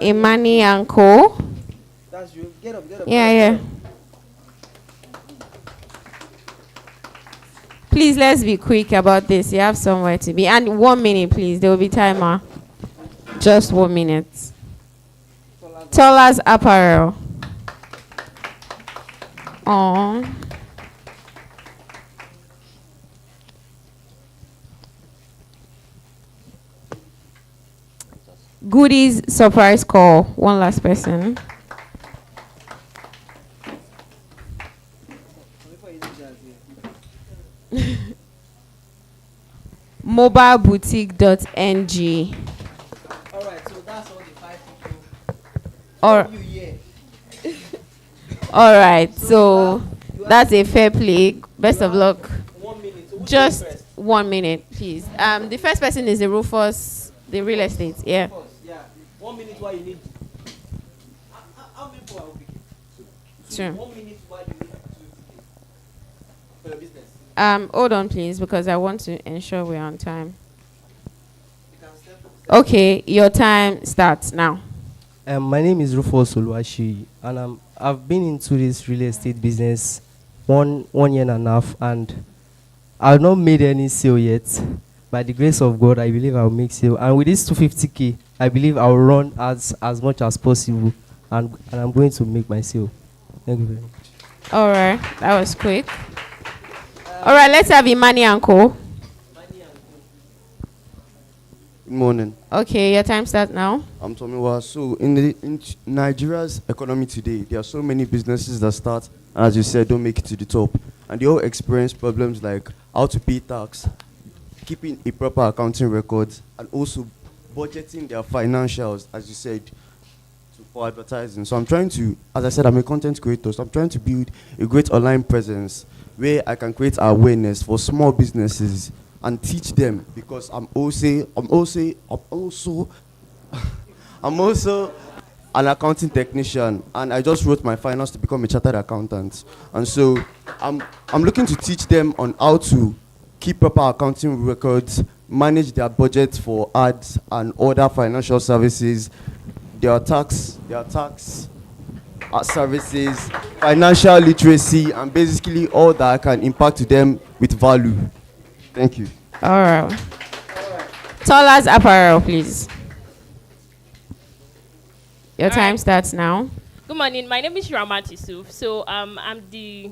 Imani and Co. That's you. Get up. Yeah. Please, let's be quick about this. You have somewhere to be. And 1 minute, please. There will be timer. Just 1 minute. Toller's Apparel. Oh. Goodies surprise call. One last person. Mobileboutique.ng. Alright, so that's all the 5 people. Or You here. all right, so that's a fair play. Best of luck. 1 minute. So which Just one first? 1 minute, please. The first person is the Rufus, the real estate. Yeah. Yeah. 1 minute while you need. How many people are we picking? Sure. 1 minute while you need for your business. Hold on, please, because I want to ensure we're on time. Okay, your time starts now. My name is Rufus Oluwashi, and I've been into this real estate business one year and a half, and I've not made any sale yet. By the grace of God, I believe I'll make sale. And with this 250K, I believe I'll run as much as possible, and I'm going to make my sale. Thank you very much. All right, that was quick. All right, let's have Imani and Co. Good morning. Okay, your time starts now. I'm Tomiwa. So in Nigeria's economy today, there are so many businesses that start, and as you said, don't make it to the top. And they all experience problems like how to pay tax, keeping a proper accounting record, and also budgeting their financials, as you said, for advertising. So I'm trying to, as I said, I'm a content creator, so I'm trying to build a great online presence where I can create awareness for small businesses and teach them, because I'm also an accounting technician, and I just wrote my finals to become a chartered accountant. And so I'm looking to teach them on how to keep proper accounting records, manage their budget for ads and other financial services, their tax services, financial literacy, and basically all that can impact to them with value. Thank you. All right. Toller's apparel, please. Your time starts now. Good morning. My name is Ramat Yusuf. So I'm the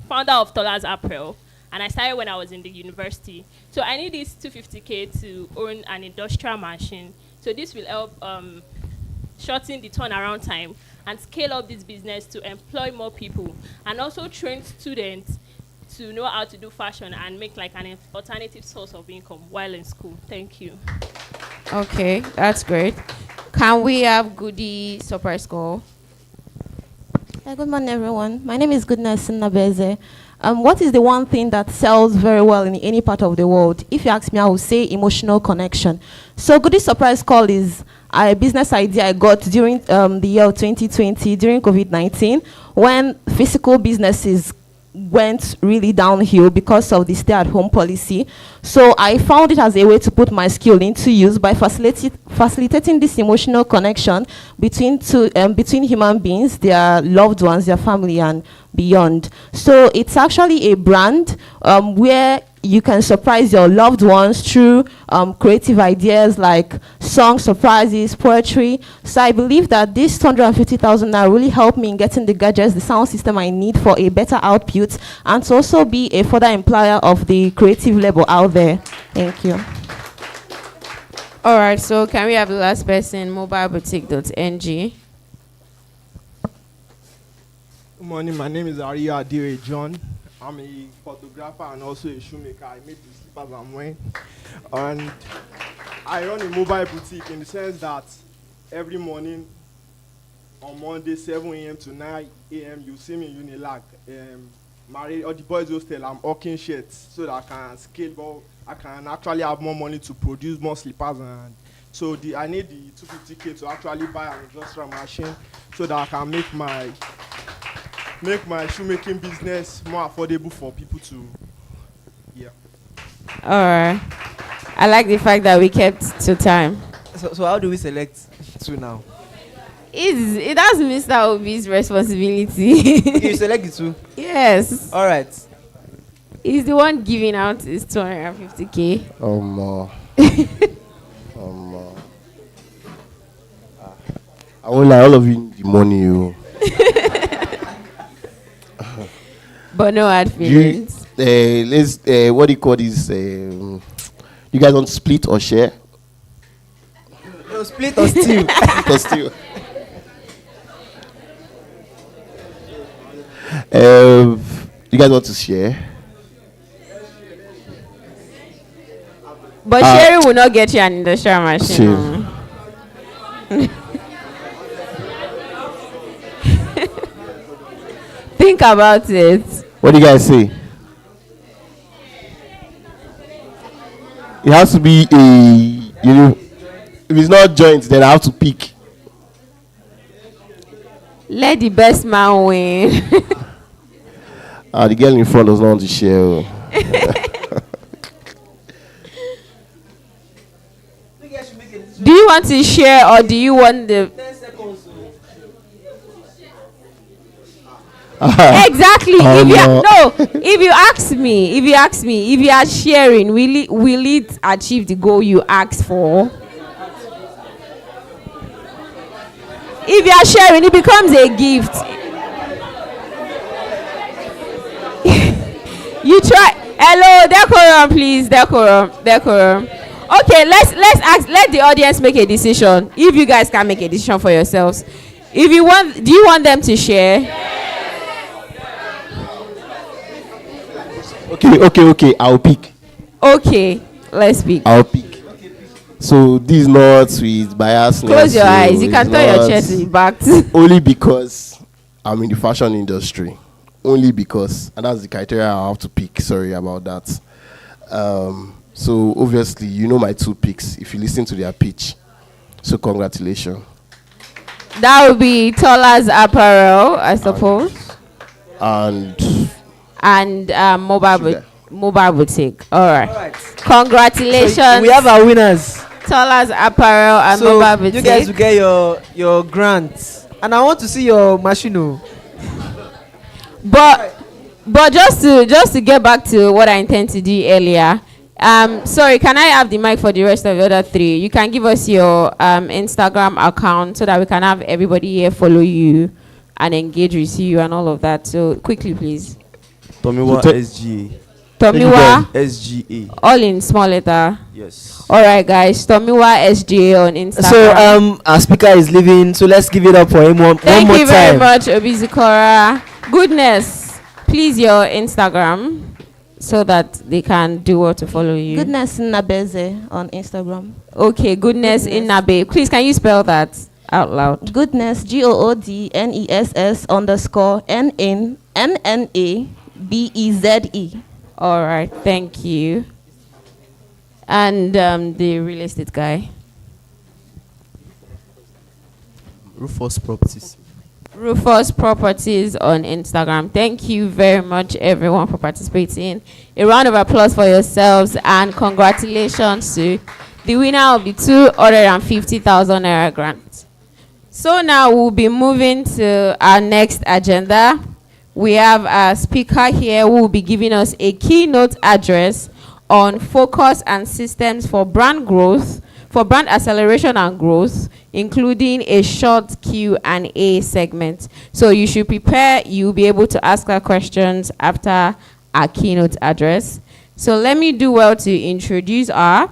founder of Toller's Apparel, and I started when I was in the university. So I need this 250K to own an industrial machine. So this will help shorten the turnaround time and scale up this business to employ more people, and also train students to know how to do fashion and make like an alternative source of income while in school. Thank you. Okay, that's great. Can we have Goody Super Score? Good morning, everyone. My name is Goodness Nabeze. What is the one thing that sells very well in any part of the world? If you ask me, I would say emotional connection. So Goody Surprise Call is a business idea I got during the year of 2020, during COVID-19, when physical businesses went really downhill because of the stay-at-home policy. So I found it as a way to put my skill into use by facilitating this emotional connection between human beings, their loved ones, their family, and beyond. So it's actually a brand where you can surprise your loved ones through creative ideas like song surprises, poetry. So I believe that this 250,000 naira really helped me in getting the gadgets, the sound system I need for a better output, and to also be a further employer of the creative label out there. Thank you. All right, so can we have the last person, mobileboutique.ng? Good morning, my name is Aria Adire John. I'm a photographer and also a shoemaker. I make the slippers I'm wearing. And I run a mobile boutique in the sense that every morning on Monday, 7 a.m. to 9 a.m., you see me in Unilag. Or the boys hostel, I'm hawking shirts so that I can scale, but I can actually have more money to produce more slippers. And so I need the 250K to actually buy an industrial machine so that I can make my shoemaking business more affordable for people to, yeah. All right. I like the fact that we kept to time. So how do we select two now? That's Mr. Obi's responsibility. You select the two? Yes. All right. He's the one giving out his 250K. I won't lie, all of you need the money. But no hard feelings. What do you call this? You guys want to split or share? No, split or steal. Split or steal. You guys want to share? But sharing will not get you an industrial machine. Think about it. What do you guys say? It has to be a, if it's not joint, then I have to pick. Let the best man win. The girl in front does not want to share. Do you want to share or do you want the... Exactly. If you ask me, if you are sharing, will it achieve the goal you asked for? If you are sharing, it becomes a gift. You try. Hello, decorum, please. Decorum. Okay, let the audience make a decision. If you guys can make a decision for yourselves. If you want, do you want them to share? Okay. I'll pick. Okay, let's pick. I'll pick. So this is not with biasness. Close your eyes. You can turn your chair to the back. Only because I'm in the fashion industry. Only because, and that's the criteria I have to pick. Sorry about that. So obviously, you know my two picks if you listen to their pitch. So congratulations. That would be Tola's apparel, I suppose. And mobile boutique. All right. Congratulations. So we have our winners. Tola's apparel and mobile boutique. You guys will get your grants. And I want to see your machine. But just to get back to what I intend to do earlier. Sorry, can I have the mic for the rest of the other three? You can give us your Instagram account so that we can have everybody here follow you and engage with you and all of that. So quickly, please. Tomiwa SGA. Tomiwa SGA. All in small letter. Yes. All right, guys. Tomiwa SGA on Instagram. So our speaker is leaving. So let's give it up for him one more time. Thank you very much, Obizikora. Goodness, please your Instagram so that they can do what to follow you. Goodness Nabeze on Instagram. Okay, Goodness in Nabe. Please, can you spell that out loud? Goodness, GOODNESS _ NNABEZE. All right, thank you. And the real estate guy. Rufus Properties. Rufus Properties on Instagram. Thank you very much, everyone, for participating. A round of applause for yourselves and congratulations to the winner of the 250,000 naira grant. So now we'll be moving to our next agenda. We have a speaker here who will be giving us a keynote address on focus and systems for brand growth, for brand acceleration and growth, including a short Q&A segment. So you should prepare. You'll be able to ask our questions after our keynote address. So let me do well to introduce our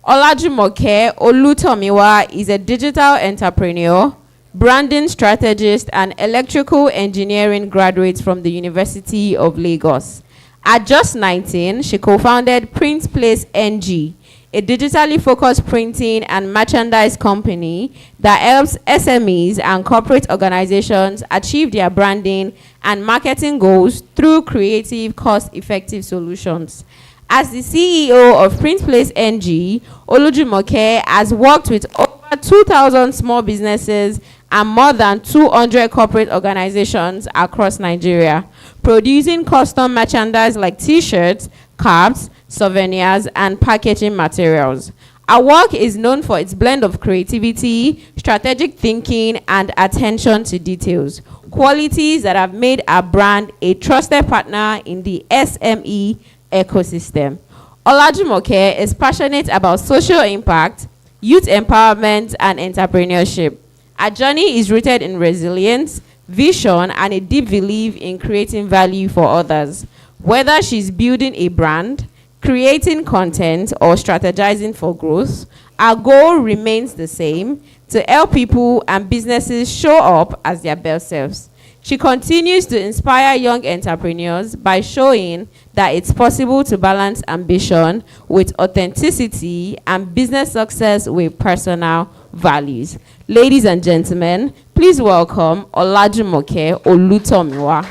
Olajumoke Olutomiwa is a digital entrepreneur, branding strategist, and electrical engineering graduate from the University of Lagos. At just 19, she co-founded Print Place NG, a digitally focused printing and merchandise company that helps SMEs and corporate organizations achieve their branding and marketing goals through creative, cost-effective solutions. As the CEO of Print Place NG, Olujumoke has worked with over 2,000 small businesses and more than 200 corporate organizations across Nigeria, producing custom merchandise like t-shirts, caps, souvenirs, and packaging materials. Our work is known for its blend of creativity, strategic thinking, and attention to details, qualities that have made our brand a trusted partner in the SME ecosystem. Olajumoke is passionate about social impact, youth empowerment, and entrepreneurship. Our journey is rooted in resilience, vision, and a deep belief in creating value for others. Whether she's building a brand, creating content, or strategizing for growth, our goal remains the same: to help people and businesses show up as their best selves. She continues to inspire young entrepreneurs by showing that it's possible to balance ambition with authenticity and business success with personal values. Ladies and gentlemen, please welcome Olajumoke Olutomiwa.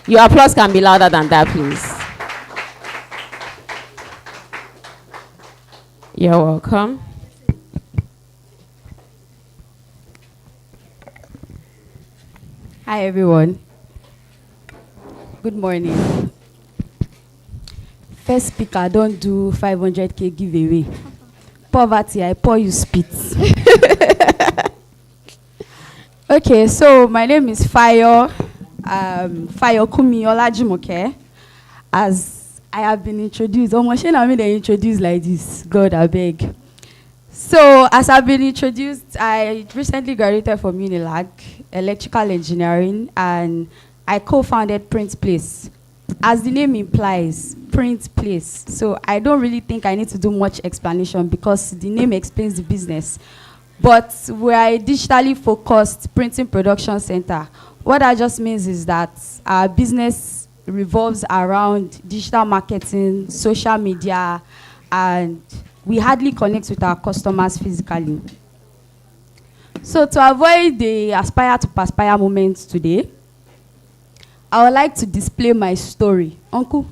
Your applause can be louder than that, please. You're welcome. Hi, everyone. Good morning. First speaker, don't do 500K giveaway. Poverty, I pour you spit. Okay, so my name is Fayo Kumi Olajumoke. As I have been introduced, almost I mean they introduced like this. God, I beg. So, as I've been introduced, I recently graduated from Unilag, electrical engineering, and I co-founded Print Place. As the name implies, Print Place. So, I don't really think I need to do much explanation because the name explains the business. But we're a digitally focused printing production center. What that just means is that our business revolves around digital marketing, social media, and we hardly connect with our customers physically. So to avoid the aspire to perspire moments today, I would like to display my story. Uncle?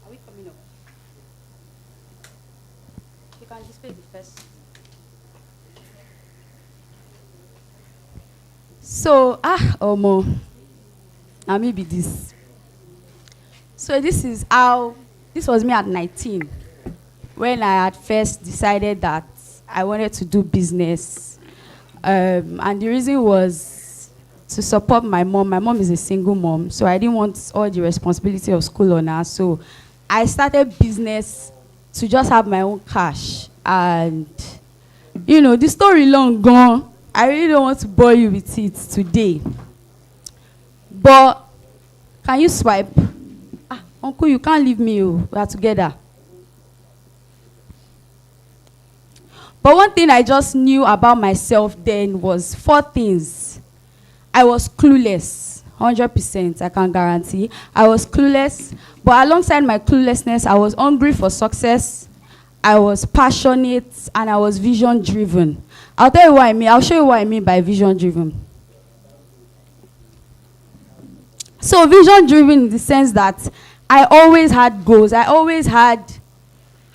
Are we coming up? You can display the first. So, now maybe this. So this was me at 19, when I had first decided that I wanted to do business. And the reason was to support my mom. My mom is a single mom, so I didn't want all the responsibility of school on her. So I started business to just have my own cash. And, you know, the story long gone. I really don't want to bore you with it today. But can you swipe? Uncle, you can't leave me. We are together. But one thing I just knew about myself then was 4 things. I was clueless, 100%, I can guarantee. I was clueless, but alongside my cluelessness, I was hungry for success, I was passionate, and I was vision-driven. I'll tell you what I mean. I'll show you what I mean by vision-driven. So vision-driven in the sense that I always had goals. I always had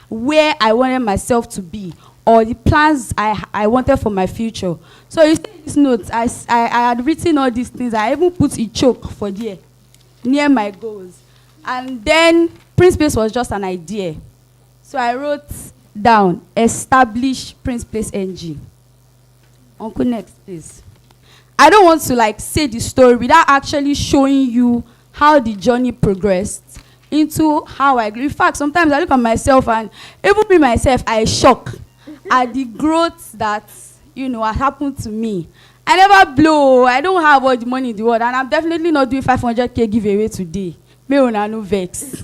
where I wanted myself to be, or the plans I wanted for my future. So you see this note, I had written all these things. I even put a choke for there, near my goals. And then Prince Place was just an idea. So I wrote down, establish Prince Place NG. Uncle, next, please. I don't want to say the story without actually showing you how the journey progressed into how I grew. In fact, sometimes I look at myself and even me myself, I shock at the growth that, has happened to me. I never blow. I don't have all the money in the world, and I'm definitely not doing 500K giveaway today. Me una no vex.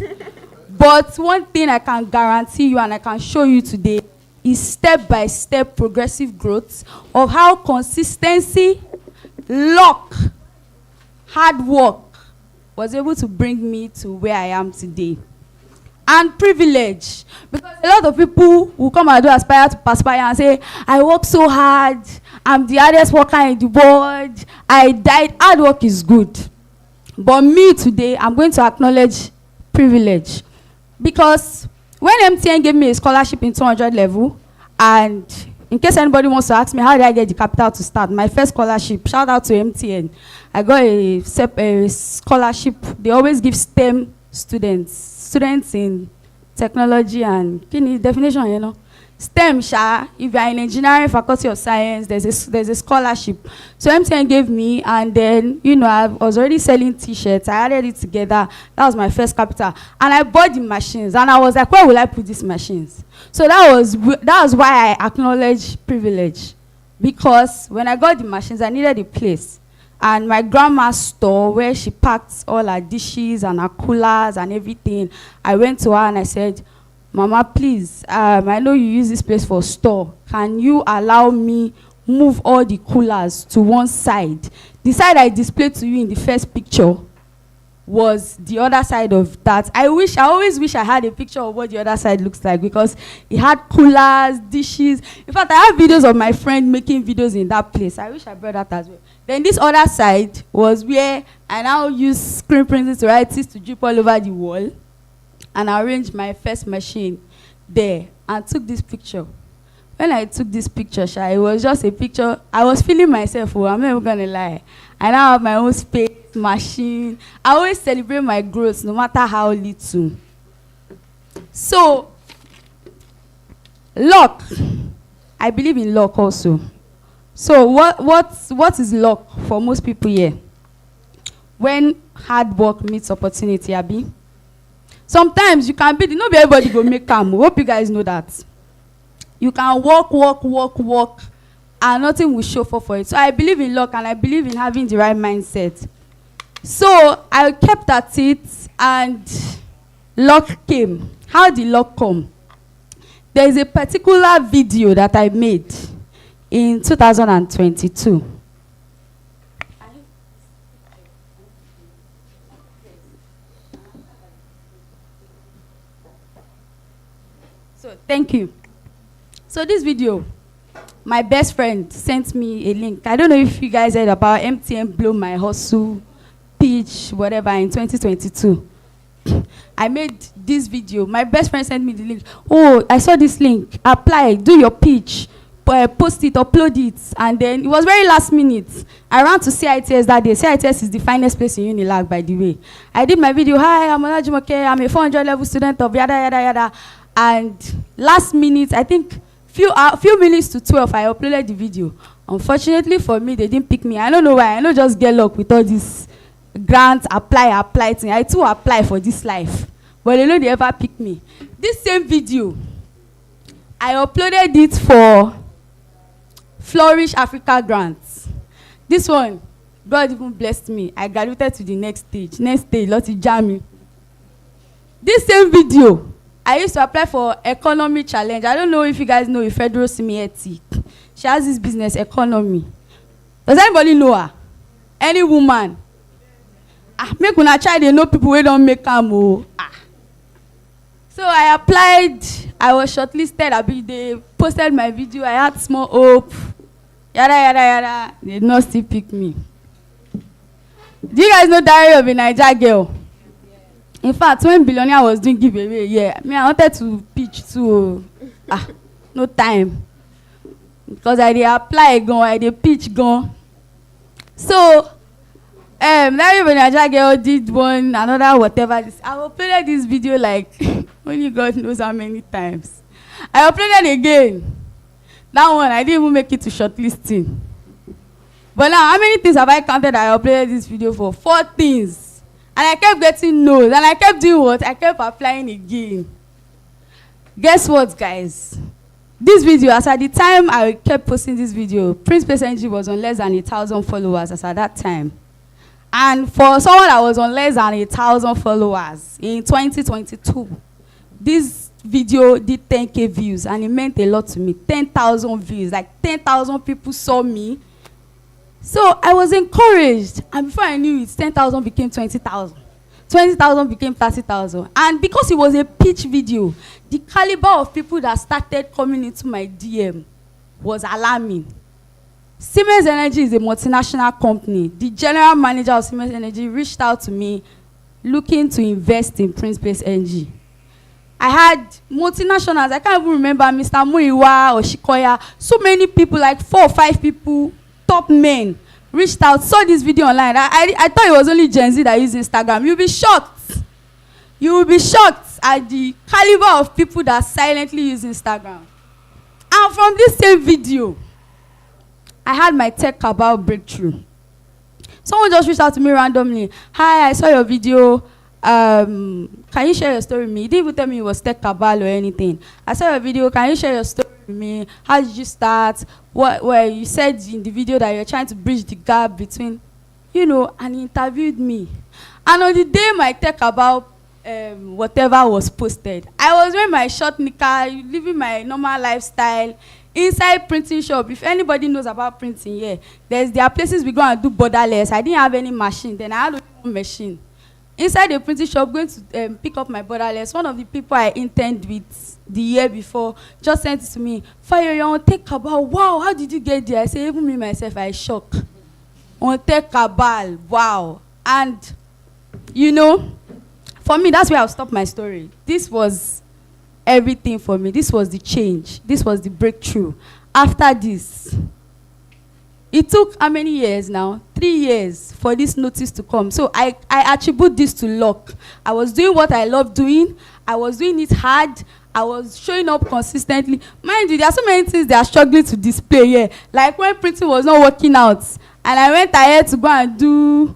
But one thing I can guarantee you and I can show you today is step-by-step progressive growth of how consistency, luck, hard work was able to bring me to where I am today. And privilege, because a lot of people will come and do aspire to perspire and say, I work so hard, I'm the hardest worker in the world, I died. Hard work is good. But me today, I'm going to acknowledge privilege. Because when MTN gave me a scholarship in 200 level, and in case anybody wants to ask me how did I get the capital to start, my first scholarship, shout out to MTN. I got a scholarship. They always give STEM students in technology and definition, STEM, if you are in engineering, faculty of science, there's a scholarship. So MTN gave me, and then, I was already selling T-shirts. I added it together. That was my first capital. And I bought the machines, and I was like, where will I put these machines? So that was why I acknowledge privilege. Because when I got the machines, I needed a place. And my grandma's store, where she packed all her dishes and her coolers and everything, I went to her and I said, Mama, please, I know you use this place for store. Can you allow me move all the coolers to one side? The side I displayed to you in the first picture was the other side of that. I always wish I had a picture of what the other side looks like, because it had coolers, dishes. In fact, I have videos of my friend making videos in that place. I wish I brought that as well. Then this other side was where I now use screen printing to write this to drip all over the wall. And I arranged my first machine. there and took this picture. When I took this picture, it was just a picture. I was feeling myself. Oh, I'm not even gonna lie. I now have my own space, machine. I always celebrate my growth, no matter how little. So, luck. I believe in luck also. So, what is luck for most people here? When hard work meets opportunity, Abi. Sometimes you can be, not everybody go make calm. Hope you guys know that. You can work, and nothing will show for it. So I believe in luck, and I believe in having the right mindset. So I kept at it, and luck came. How did luck come? There is a particular video that I made in 2022. So thank you. So this video, my best friend sent me a link. I don't know if you guys heard about MTN Blow My Hustle pitch, whatever, in 2022. I made this video. My best friend sent me the link. Oh, I saw this link. Apply, do your pitch, post it, upload it. And then it was very last minute. I ran to CITS that day. CITS is the finest place in Unilag, by the way. I did my video. Hi, I'm Olatunde. I'm a 400 level student of yada, yada, yada. And last minute, I think few minutes to 12, I uploaded the video. Unfortunately for me, they didn't pick me. I don't know why. I don't just get luck with all this grant, apply thing. I too apply for this life. But they know they ever pick me. This same video, I uploaded it for Flourish Africa grants. This one, God even blessed me. I graduated to the next stage. Next stage, Lottie Jammy. This same video, I used to apply for economy challenge. I don't know if you guys know Federal Simieti. She has this business, economy. Does anybody know her? Any woman? Make una try, they know people who don't make am. So I applied. I was shortlisted. They posted my video. I had small hope. Yada, yada, yada. They did not still pick me. Do you guys know Diary of a Niger Girl? In fact, when Billionaire was doing giveaway, I wanted to pitch too. No time. Because I did apply gone, I did pitch gone. So, Larry Benaja girl did one, another whatever. I uploaded this video like, only God knows how many times. I uploaded again. That one, I didn't even make it to shortlisting. But now, how many things have I counted I uploaded this video for? 4 things. And I kept getting no's. And I kept doing what? I kept applying again. Guess what, guys? This video, as at the time I kept posting this video, Prince NG was on less than 1,000 followers as at that time. And for someone that was on less than 1,000 followers in 2022, this video did 10K views, and it meant a lot to me. 10,000 views, like 10,000 people saw me. So I was encouraged, and before I knew it, 10,000 became 20,000. 20,000 became 30,000. And because it was a pitch video, the caliber of people that started coming into my DM was alarming. Siemens Energy is a multinational company. The general manager of Siemens Energy reached out to me looking to invest in Prince NG. I had multinationals, I can't even remember, Mr. Muiwa or Shikoya, so many people, like 4 or 5 people, top men, reached out, saw this video online. I thought it was only Gen Z that used Instagram. You'll be shocked. You will be shocked at the caliber of people that silently use Instagram. And from this same video, I had my tech about breakthrough. Someone just reached out to me randomly. Hi, I saw your video. Can you share your story with me? He didn't even tell me it was tech cabal or anything. I saw your video. Can you share your story with me? How did you start? Well, you said in the video that you're trying to bridge the gap between, and he interviewed me. And on the day my tech about whatever was posted, I was wearing my short knicker, living my normal lifestyle inside printing shop. If anybody knows about printing here, there are places we go and do borderless. I didn't have any machine. Then I had a machine. Inside the printing shop, going to pick up my borderless, one of the people I interned with the year before just sent it to me. Fire, you're on tech cabal. Wow, how did you get there? I say, even me myself, I shock. On tech cabal, wow. And, for me, that's where I'll stop my story. This was everything for me. This was the change. This was the breakthrough. After this, it took how many years now? 3 years for this notice to come. So I attribute this to luck. I was doing what I love doing. I was doing it hard. I was showing up consistently. Mind you, there are so many things they are struggling to display here. Like when printing was not working out, and I went ahead to go and do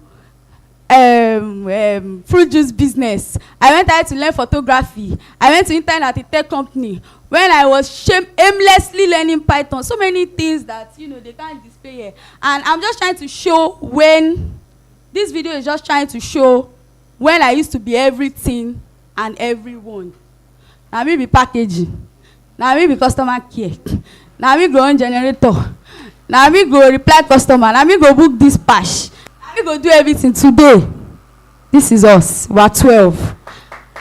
fruit juice business. I went ahead to learn photography. I went to intern at a tech company. When I was aimlessly learning Python, so many things that they can't display here. And I'm just trying to show when this video is just trying to show when I used to be everything and everyone. Now me be packaging. Now me be customer care. Now me go on generator. Now me go reply customer. Now me go book dispatch. Now me go do everything today. This is us. We are 12.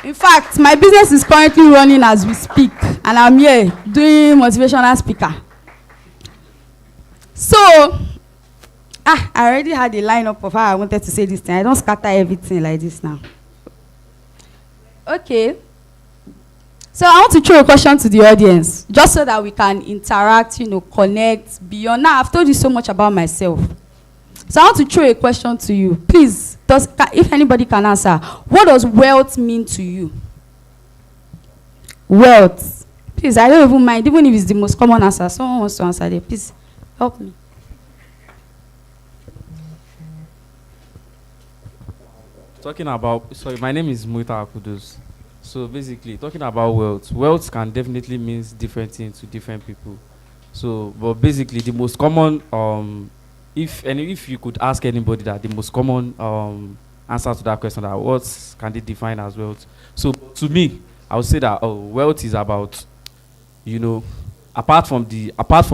In fact, my business is currently running as we speak, and I'm here doing motivational speaker. So, I already had a lineup of how I wanted to say this thing. I don't scatter everything like this now. Okay. So I want to throw a question to the audience, just so that we can interact, connect beyond. Now, I've told you so much about myself. So I want to throw a question to you. Please, if anybody can answer, what does wealth mean to you? Wealth. Please, I don't even mind, even if it's the most common answer. Someone wants to answer there. Please, help me. Sorry, my name is Muita Akudus. So basically, talking about wealth can definitely mean different things to different people. So, but basically, the most common, if you could ask anybody that, the most common answer to that question, that what can they define as wealth? So to me, I would say that wealth is about, apart from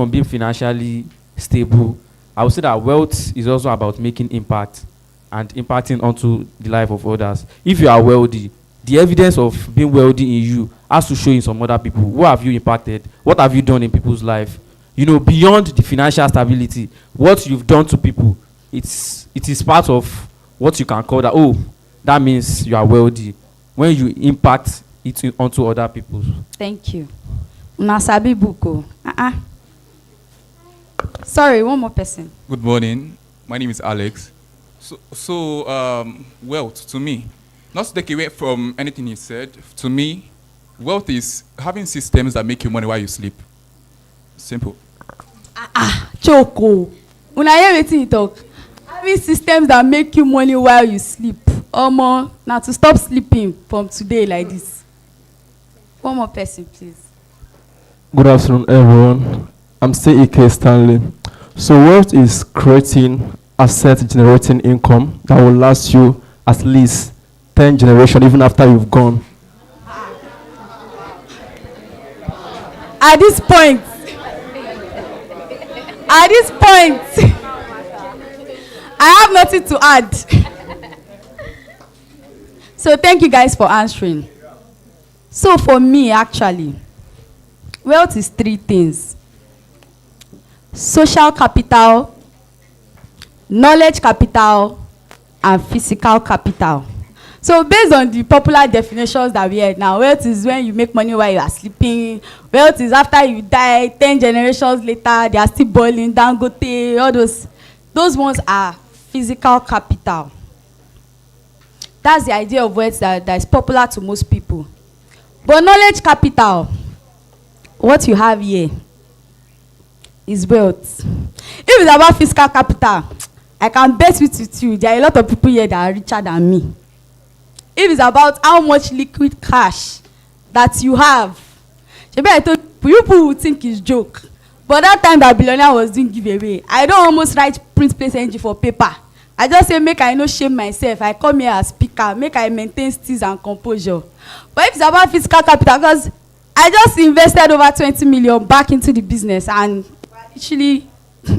being financially stable, I would say that wealth is also about making impact and impacting onto the life of others. If you are wealthy, the evidence of being wealthy in you has to show in some other people. Who have you impacted? What have you done in people's life? Beyond the financial stability, what you've done to people, it is part of what you can call that, that means you are wealthy, when you impact it onto other people. Thank you. Nasabi Buko. Sorry, one more person. Good morning. My name is Alex. So wealth, to me, not to take away from anything you said, to me, wealth is having systems that make you money while you sleep. Simple. Choco. When I hear wetin you talk, having systems that make you money while you sleep. Now to stop sleeping from today like this. One more person, please. Good afternoon, everyone. I'm still E.K. Stanley. So wealth is creating asset generating income that will last you at least 10 generations even after you've gone. At this point, I have nothing to add. So thank you guys for answering. So for me, actually, wealth is 3 things: social capital, knowledge capital, and physical capital. So based on the popular definitions that we heard now, wealth is when you make money while you are sleeping. Wealth is after you die, 10 generations later, they are still boiling, Dangote, all those ones are physical capital. That's the idea of wealth that is popular to most people. But knowledge capital, what you have here, is wealth. If it's about physical capital, I can bet with you, there are a lot of people here that are richer than me. If it's about how much liquid cash that you have, I told you people would think it's joke. But that time that billionaire was doing giveaway, I don't almost write print place NG for paper. I just say make I no shame myself. I come here as speaker, make I maintain steeze and composure. But if it's about physical capital, because I just invested over 20 million back into the business, and actually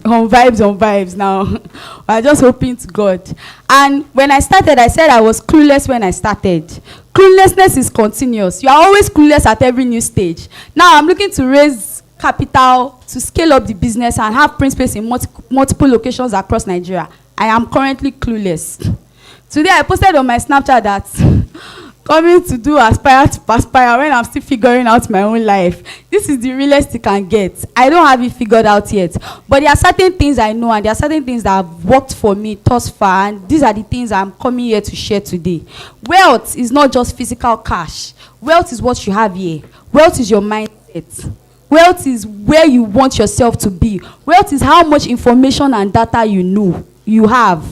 on vibes now. I'm just hoping to God. And when I started, I said I was clueless when I started. Cluelessness is continuous. You are always clueless at every new stage. Now I'm looking to raise capital to scale up the business and have print space in multiple locations across Nigeria. I am currently clueless. Today I posted on my Snapchat that coming to do aspire to perspire when I'm still figuring out my own life. This is the realest you can get. I don't have it figured out yet, but there are certain things I know, and there are certain things that have worked for me thus far, and these are the things I'm coming here to share today. Wealth is not just physical cash. Wealth is what you have here. Wealth is your mindset. Wealth is where you want yourself to be. Wealth is how much information and data you know you have.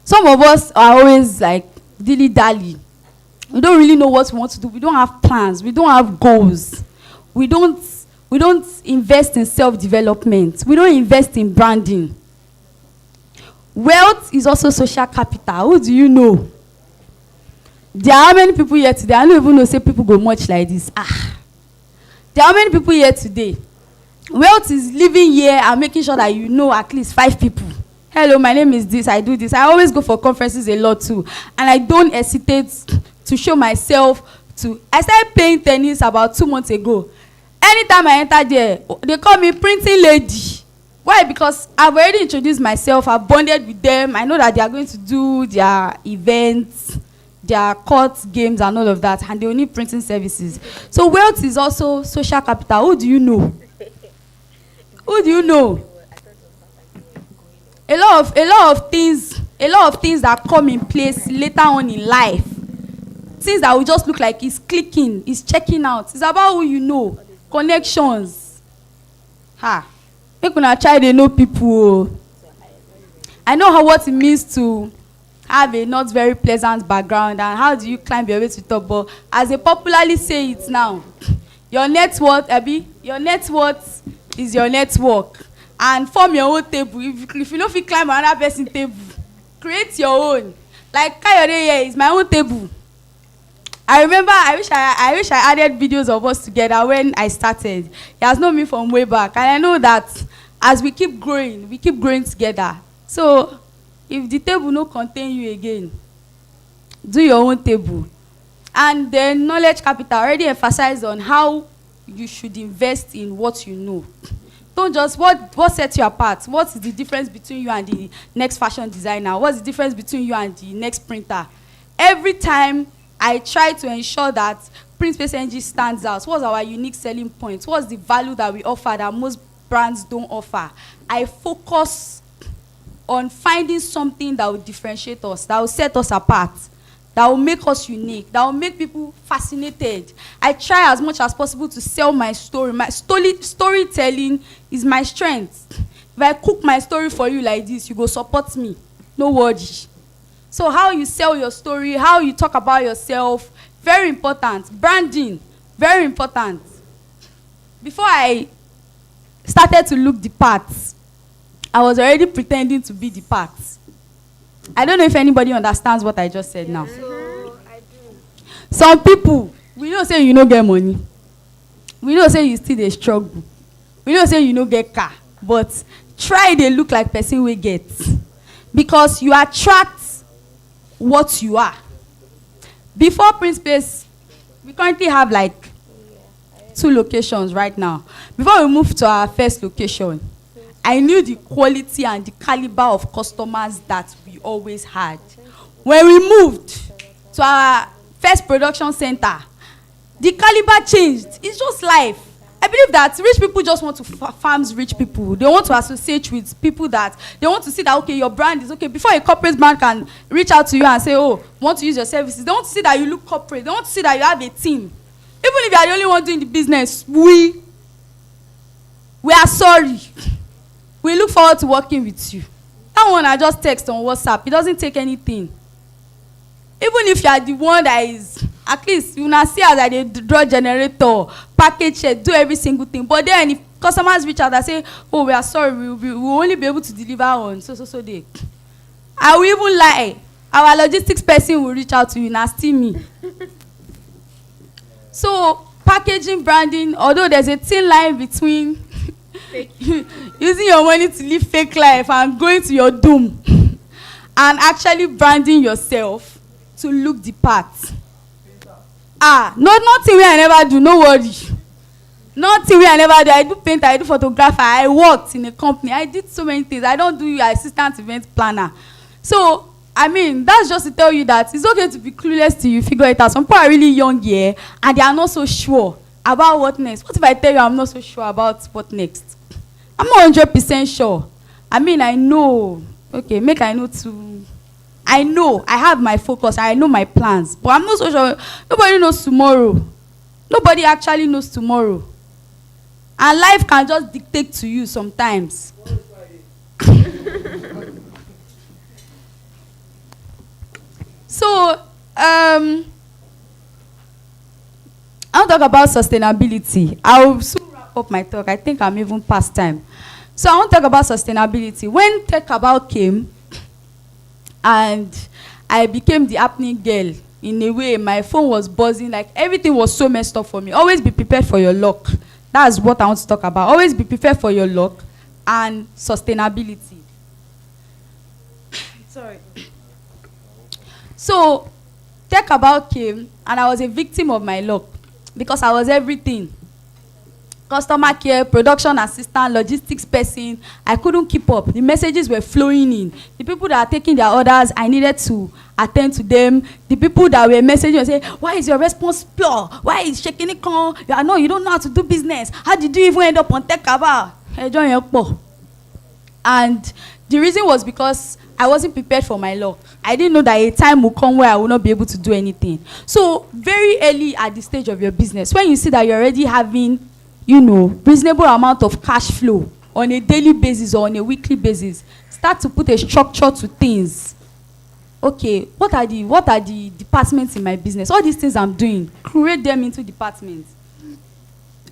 Some of us are always like dilly-dally. We don't really know what we want to do. We don't have plans. We don't have goals. We don't invest in self-development. We don't invest in branding. Wealth is also social capital. Who do you know? There are how many people here today? I don't even know say people go much like this. There are how many people here today? Wealth is living here and making sure that you know at least 5 people. Hello, my name is this, I do this. I always go for conferences a lot too. And I don't hesitate to show myself to. I started playing tennis about 2 months ago. Anytime I enter there, they call me printing lady. Why? Because I've already introduced myself, I've bonded with them. I know that they are going to do their events, their court games and all of that, and they will need printing services. So wealth is also social capital. Who do you know? Who do you know? A lot of things that come in place later on in life, things that will just look like it's clicking, it's checking out. It's about who you know, connections. Make una try to know people. I know what it means to have a not very pleasant background and how do you climb your way to top. But as they popularly say it now, your net worth, your net worth is your network. And form your own table. If you don't feel climb another person's table, create your own. Like Kayode here is my own table. I remember, I wish I added videos of us together when I started. He has known me from way back, and I know that as we keep growing together. So if the table no contain you again, do your own table. And the knowledge capital already emphasized on how you should invest in what you know. Don't just, what sets you apart? What is the difference between you and the next fashion designer? What's the difference between you and the next printer? Every time I try to ensure that Print Space NG stands out. What's our unique selling point? What's the value that we offer that most brands don't offer? I focus on finding something that will differentiate us, that will set us apart, that will make us unique, that will make people fascinated. I try as much as possible to sell my story. My storytelling is my strength. If I cook my story for you like this, you go support me. No worry. So how you sell your story, how you talk about yourself, very important. Branding, very important. Before I started to look the parts, I was already pretending to be the parts. I don't know if anybody understands what I just said now. I do. Some people, we know say you no get money. We know say you still dey struggle. We know say you no get car. But try dey look like person wey get. Because you attract what you are. Before Print Space, we currently have like 2 locations right now. Before we move to our first location, I knew the quality and the caliber of customers that we always had. When we moved to our first production center, the caliber changed. It's just life. I believe that rich people just want to farms rich people. They want to associate with people that they want to see that, okay, your brand is okay. Before a corporate brand can reach out to you and say, oh, want to use your services, they want to see that you look corporate. They want to see that you have a team. Even if you are the only one doing the business, we are sorry. We look forward to working with you. That one I just text on WhatsApp. It doesn't take anything. Even if you are the one that is, at least you now see as I dey draw generator, package it, do every single thing. But then if customers reach out and say, oh, we are sorry, we will only be able to deliver on so day. I will even lie. Our logistics person will reach out to you, now still me. So packaging, branding, although there's a thin line between using your money to live fake life and going to your doom and actually branding yourself to look the part. Nothing wey I never do, no worry. Nothing wey I never do. I do paint, I do photographer, I worked in a company, I did so many things. I don't do assistant event planner. So I mean, that's just to tell you that it's okay to be clueless till you figure it out. Some people are really young here and they are not so sure about what next. What if I tell you I'm not so sure about what next? I'm not 100% sure. I mean, I know. Okay, make I know too. I know. I have my focus. I know my plans. But I'm not so sure. Nobody knows tomorrow. Nobody actually knows tomorrow. And life can just dictate to you sometimes. So, I want to talk about sustainability. I'll soon wrap up my talk. I think I'm even past time. So I want to talk about sustainability. When Tech About came, and I became the happening girl, in a way, my phone was buzzing, like everything was so messed up for me. Always be prepared for your luck. That's what I want to talk about. Always be prepared for your luck and sustainability. Sorry. So, Tech About came, and I was a victim of my luck because I was everything. Customer care, production assistant, logistics person. I couldn't keep up. The messages were flowing in. The people that are taking their orders, I needed to attend to them. The people that were messaging and say, why is your response poor? Why is shaking it con? You don't know how to do business. How did you even end up on Tech About? And the reason was because I wasn't prepared for my luck. I didn't know that a time will come where I will not be able to do anything. So very early at the stage of your business, when you see that you're already having, reasonable amount of cash flow on a daily basis or on a weekly basis, start to put a structure to things. Okay, what are the departments in my business? All these things I'm doing, create them into departments.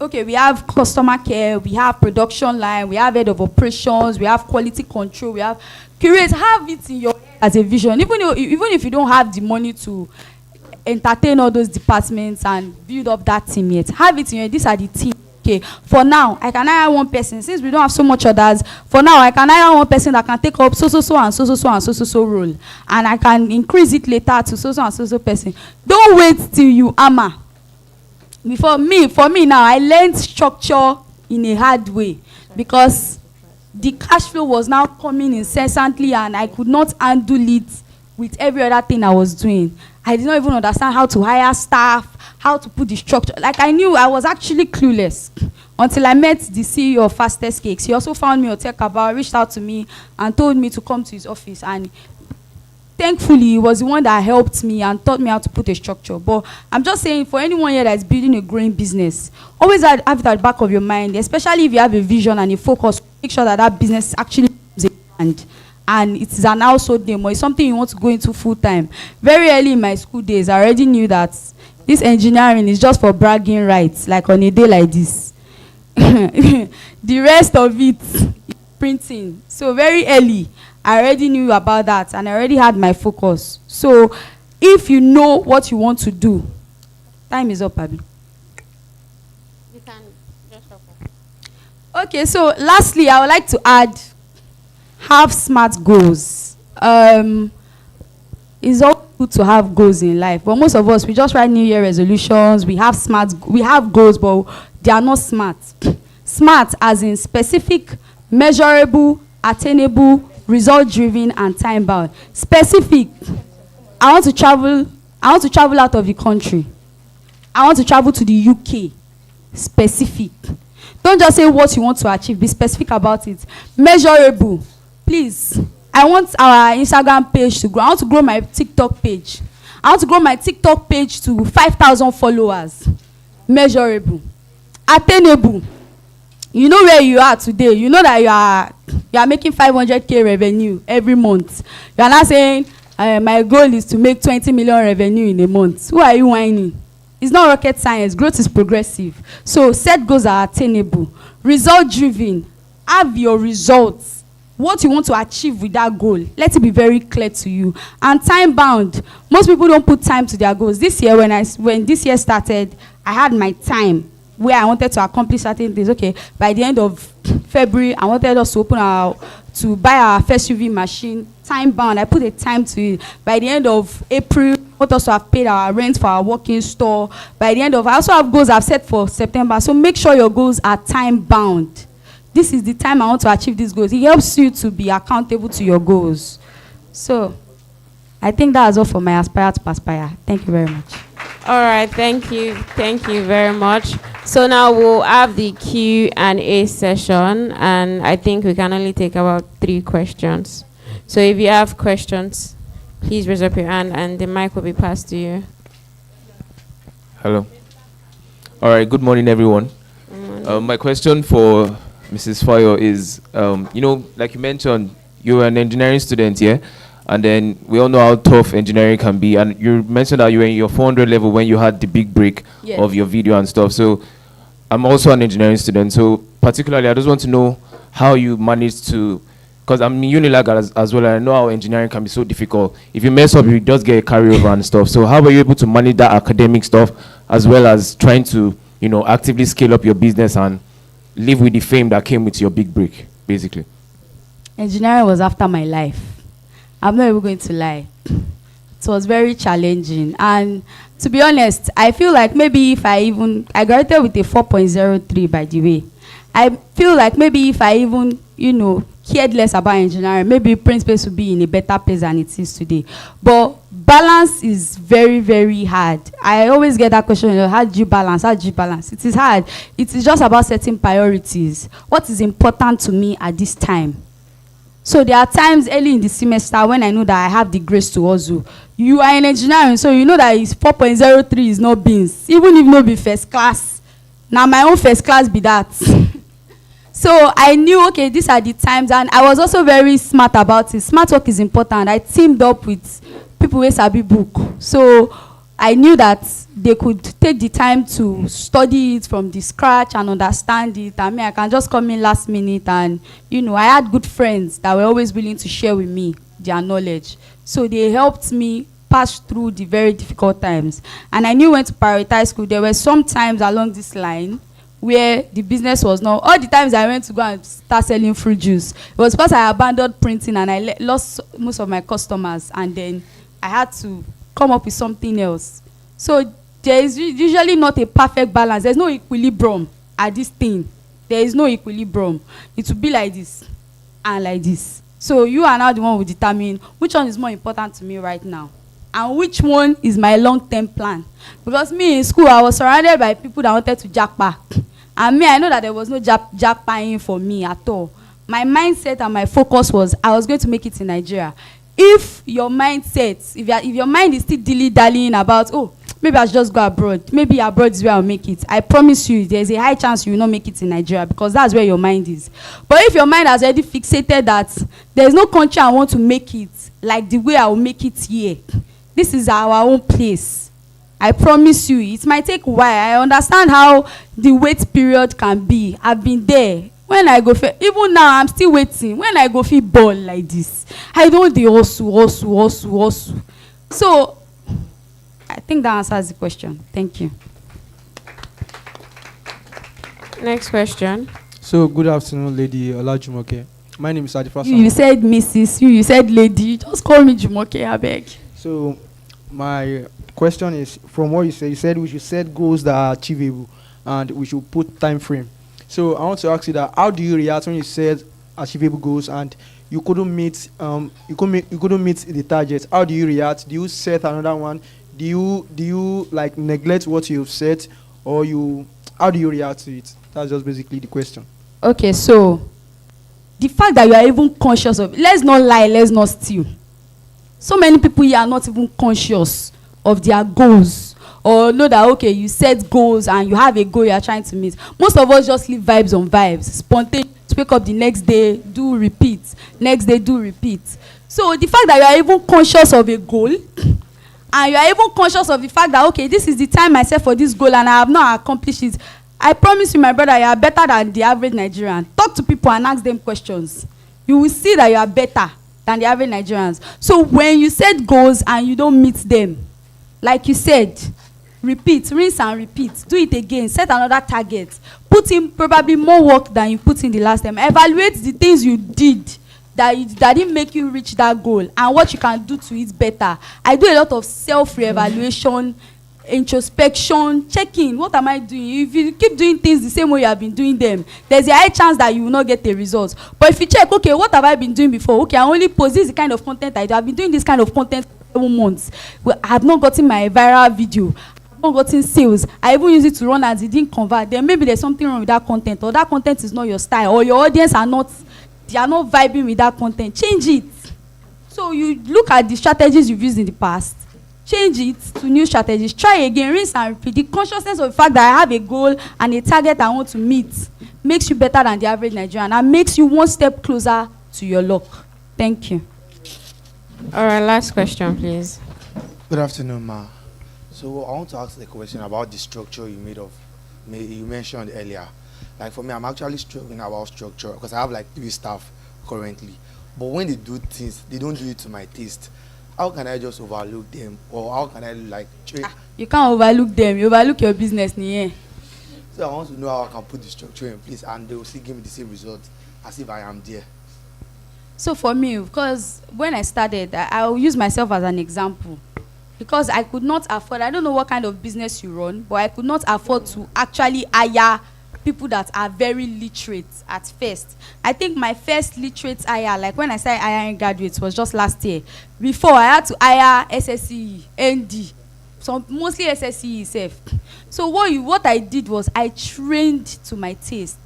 Okay, we have customer care, we have production line, we have head of operations, we have quality control, we have have it in your head as a vision. Even if you don't have the money to entertain all those departments and build up that team yet, have it in your head. These are the team. Okay, for now, I can hire one person. Since we don't have so much others, for now, I can hire one person that can take up so role. And I can increase it later to so person. Don't wait till you hammer. For me now, I learned structure in a hard way because the cash flow was now coming incessantly and I could not handle it with every other thing I was doing. I did not even understand how to hire staff, how to put the structure. Like I knew I was actually clueless until I met the CEO of Fastest Cakes. He also found me on Tech About, reached out to me and told me to come to his office. And thankfully, he was the one that helped me and taught me how to put a structure. But I'm just saying, for anyone here that is building a growing business, always have it at the back of your mind, especially if you have a vision and a focus, make sure that that business actually moves a hand. And it is an household name or it's something you want to go into full time. Very early in my school days, I already knew that this engineering is just for bragging rights, like on a day like this. The rest of it is printing. So very early, I already knew about that and I already had my focus. So if you know what you want to do, time is up, Abby. You can just wrap up. Okay, so lastly, I would like to add, have smart goals. It's all good to have goals in life, but most of us, we just write New Year resolutions. We have goals, but they are not smart. Smart as in specific, measurable, attainable, result-driven, and time-bound. Specific. I want to travel out of the country. I want to travel to the UK. Specific. Don't just say what you want to achieve. Be specific about it. Measurable. Please, I want our Instagram page to grow. I want to grow my TikTok page. I want to grow my TikTok page to 5,000 followers. Measurable. Attainable. You know where you are today. You know that you are making 500K revenue every month. You are not saying, my goal is to make 20 million revenue in a month. Who are you whining? It's not rocket science. Growth is progressive. So set goals are attainable. Result driven. Have your results. What you want to achieve with that goal, let it be very clear to you. And time bound. Most people don't put time to their goals. This year, when this year started, I had my time where I wanted to accomplish certain things. Okay, by the end of February, I wanted us to to buy our first UV machine. Time bound. I put a time to it. By the end of April, I want us to have paid our rent for our working store. By the end of, I also have goals I've set for September. So make sure your goals are time bound. This is the time I want to achieve these goals. It helps you to be accountable to your goals. So, I think that's all for my aspire to perspire. Thank you very much. All right, thank you. Thank you very much. So now we'll have the Q&A session, and I think we can only take about 3 questions. So if you have questions, please raise up your hand and the mic will be passed to you. Hello. All right, good morning, everyone. My question for Mrs. Fayo is, like you mentioned, you're an engineering student, yeah? And then we all know how tough engineering can be. And you mentioned that you were in your 400 level when you had the big break of your video and stuff. So I'm also an engineering student. So particularly, I just want to know how you managed to, because I'm in Unilag as well, and I know how engineering can be so difficult. If you mess up, you just get a carryover and stuff. So how were you able to manage that academic stuff as well as trying to, actively scale up your business and live with the fame that came with your big break, basically? Engineering was after my life. I'm not even going to lie. It was very challenging. And to be honest, I feel like maybe if I graduated with a 4.03, by the way. I feel like maybe if I even, cared less about engineering, maybe Prince Place would be in a better place than it is today. But balance is very, very hard. I always get that question, how do you balance? How do you balance? It is hard. It is just about setting priorities. What is important to me at this time? So there are times early in the semester when I know that I have the grace to hustle. You are in engineering, so you know that it's 4.03 is not beans. Even if no be first class. Now my own first class be that. So I knew, okay, these are the times, and I was also very smart about it. Smart work is important. I teamed up with people who sabi book. So I knew that they could take the time to study it from the scratch and understand it. I mean, I can just come in last minute and, I had good friends that were always willing to share with me their knowledge. So they helped me pass through the very difficult times. And I knew when to prioritize school. There were some times along this line where the business was not, all the times I went to go and start selling fruit juice, it was because I abandoned printing and I lost most of my customers, and then I had to come up with something else. So there is usually not a perfect balance. There's no equilibrium at this thing. There is no equilibrium. It will be like this and like this. So you are now the one who determine which one is more important to me right now and which one is my long-term plan. Because me in school, I was surrounded by people that wanted to jackpot. And me, I know that there was no jackpotting for me at all. My mindset and my focus was I was going to make it in Nigeria. If your mindset, if your mind is still dilly-dallying about, oh, maybe I should just go abroad. Maybe abroad is where I'll make it. I promise you, there's a high chance you will not make it in Nigeria because that's where your mind is. But if your mind has already fixated that there's no country I want to make it like the way I will make it here, this is our own place. I promise you, it might take a while. I understand how the wait period can be. I've been there. When I go, even now, I'm still waiting. When I go feel ball like this, I don't do hustle. So, I think that answers the question. Thank you. Next question. So, good afternoon, Lady Olajumoke. My name is Adifa. You said Mrs. You said lady. You just call me Jumoke, I beg. So, my question is, from what you said we should set goals that are achievable and we should put time frame. So I want to ask you that how do you react when you set achievable goals and you couldn't meet the target? How do you react? Do you set another one? Do you like neglect what you've set, or how do you react to it? That's just basically the question. Okay, so the fact that you are even conscious of, let's not lie, let's not steal. So many people here are not even conscious of their goals, or know that, okay, you set goals and you have a goal you are trying to meet. Most of us just live vibes on vibes. Spontaneous, wake up the next day, do repeat. Next day, do repeat. So the fact that you are even conscious of a goal, and you are even conscious of the fact that, okay, this is the time I set for this goal and I have not accomplished it. I promise you, my brother, you are better than the average Nigerian. Talk to people and ask them questions. You will see that you are better than the average Nigerians. So when you set goals and you don't meet them, like you said, repeat, rinse and repeat. Do it again. Set another target. Put in probably more work than you put in the last time. Evaluate the things you did that didn't make you reach that goal and what you can do to it better. I do a lot of self-re-evaluation, introspection, checking. What am I doing? If you keep doing things the same way you have been doing them, there's a high chance that you will not get a result. But if you check, okay, what have I been doing before? Okay, I only post this kind of content I do. I've been doing this kind of content 7 months. Well, I have not gotten my viral video. I have not gotten sales. I even use it to run ads. It didn't convert. Then maybe there's something wrong with that content, or that content is not your style, or your audience are not, they are not vibing with that content. Change it. So you look at the strategies you've used in the past, change it to new strategies. Try again, rinse and repeat. The consciousness of the fact that I have a goal and a target I want to meet makes you better than the average Nigerian and makes you one step closer to your luck. Thank you. All right, last question, please. Good afternoon, ma. So I want to ask a question about the structure you mentioned earlier. Like for me, I'm actually struggling about structure because I have like 3 staff currently. But when they do things, they don't do it to my taste. How can I just overlook them, or how can I like train? You can't overlook them. You overlook your business, yeah. So I want to know how I can put the structure in place, and they will still give me the same result as if I am there. So for me, because when I started, I will use myself as an example. Because I could not afford, I don't know what kind of business you run, but I could not afford to actually hire people that are very literate at first. I think my first literate hire, like when I started hiring graduates, was just last year. Before, I had to hire SSCE, ND, so mostly SSCE itself. So what I did was I trained to my taste,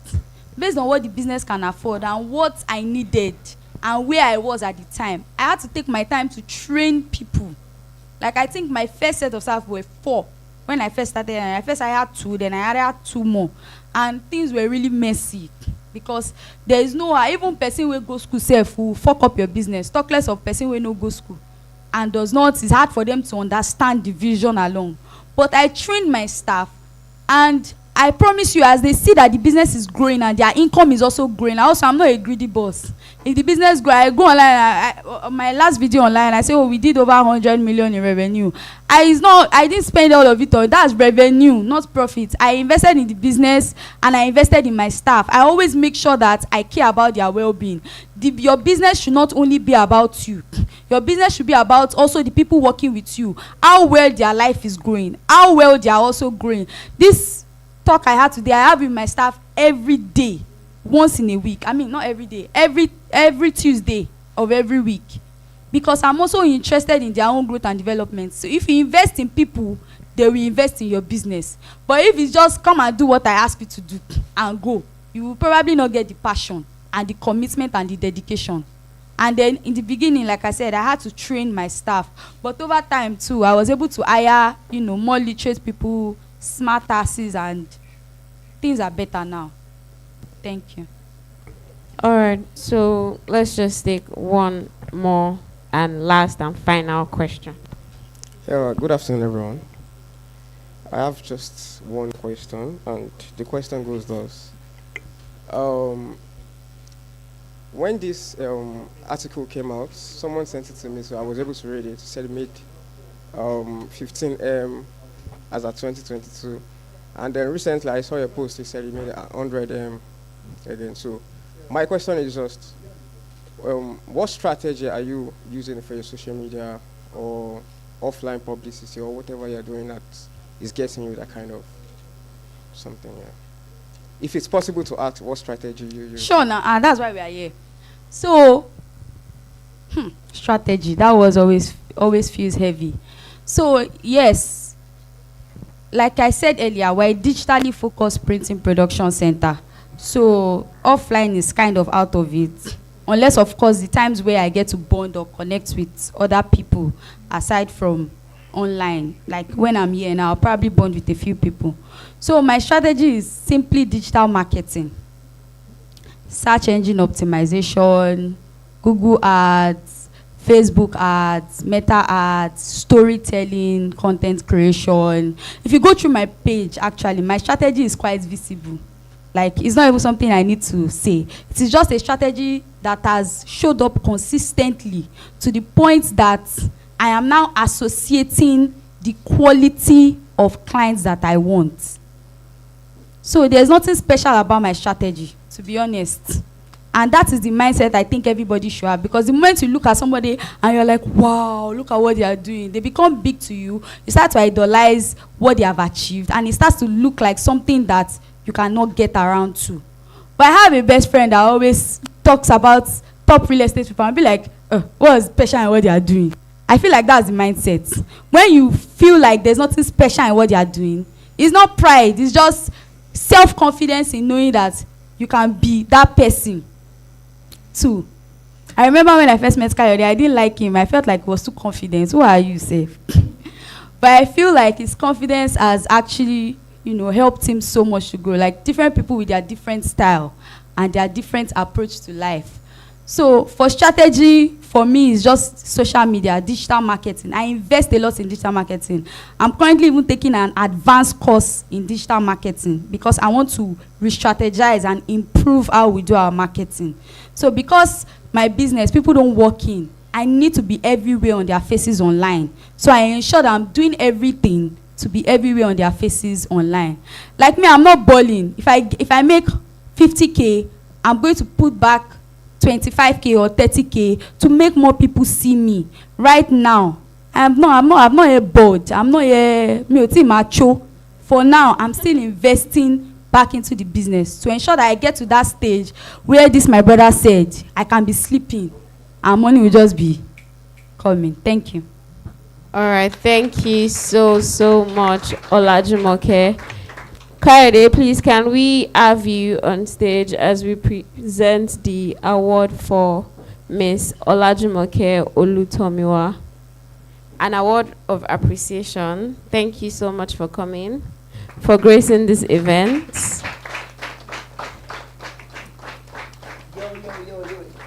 based on what the business can afford and what I needed and where I was at the time. I had to take my time to train people. Like I think my first set of staff were 4 when I first started. And I had 2, then I added 2 more. And things were really messy because there is no, even person will go school self will fuck up your business. Talk less of person will no go school and does not, it's hard for them to understand the vision alone. But I trained my staff, and I promise you, as they see that the business is growing and their income is also growing. Also, I'm not a greedy boss. If the business grow, I go online. My last video online, I say, oh, we did over 100 million in revenue. I didn't spend all of it on. That's revenue, not profit. I invested in the business and I invested in my staff. I always make sure that I care about their well-being. Your business should not only be about you. Your business should be about also the people working with you. How well their life is growing. How well they are also growing. This talk I had today, I have with my staff every day, once in a week. I mean, not every day, every Tuesday of every week, because I'm also interested in their own growth and development. So if you invest in people, they will invest in your business. But if it's just come and do what I ask you to do and go, you will probably not get the passion and the commitment and the dedication. And then in the beginning, like I said, I had to train my staff. But over time too, I was able to hire, more literate people, smart asses, and things are better now. Thank you. All right, so let's just take one more and last and final question. Yeah, good afternoon, everyone. I have just one question, and the question goes thus. When this article came out, someone sent it to me, so I was able to read it. It said it made 15M as at 2022. And then recently I saw a post, it said it made 100M again. So my question is just, what strategy are you using for your social media or offline publicity or whatever you're doing that is getting you that kind of something? Yeah. If it's possible to ask what strategy you use. Sure, now, that's why we are here. So, strategy, that was always feels heavy. So, yes, like I said earlier, we're a digitally focused printing production center. So, offline is kind of out of it. Unless, of course, the times where I get to bond or connect with other people aside from online. Like when I'm here now, I'll probably bond with a few people. So my strategy is simply digital marketing, search engine optimization, Google ads, Facebook ads, Meta ads, storytelling, content creation. If you go through my page, actually, my strategy is quite visible. Like, it's not even something I need to say. It is just a strategy that has showed up consistently to the point that I am now associating the quality of clients that I want. So there's nothing special about my strategy, to be honest. And that is the mindset I think everybody should have. Because the moment you look at somebody and you're like, wow, look at what they are doing, they become big to you. You start to idolize what they have achieved. And it starts to look like something that you cannot get around to. But I have a best friend that always talks about top real estate people and be like, what's special in what they are doing? I feel like that's the mindset. When you feel like there's nothing special in what you are doing, it's not pride, it's just self-confidence in knowing that you can be that person too. I remember when I first met Kayode, I didn't like him. I felt like he was too confident. Who are you, safe? But I feel like his confidence has actually, helped him so much to grow. Like different people with their different style and their different approach to life. So for strategy, for me, it's just social media, digital marketing. I invest a lot in digital marketing. I'm currently even taking an advanced course in digital marketing because I want to re-strategize and improve how we do our marketing. So because my business, people don't walk in, I need to be everywhere on their faces online. So I ensure that I'm doing everything to be everywhere on their faces online. Like me, I'm not balling. If I make 50K, I'm going to put back 25K or 30K to make more people see me. Right now, I'm not a bored. I'm not a macho. For now, I'm still investing back into the business to ensure that I get to that stage where this my brother said I can be sleeping and money will just be coming. Thank you. All right, thank you so much, Olajumoke. Kayode, please, can we have you on stage as we present the award for Miss Olajumoke Olutomiwa? An award of appreciation. Thank you so much for coming, for gracing this event.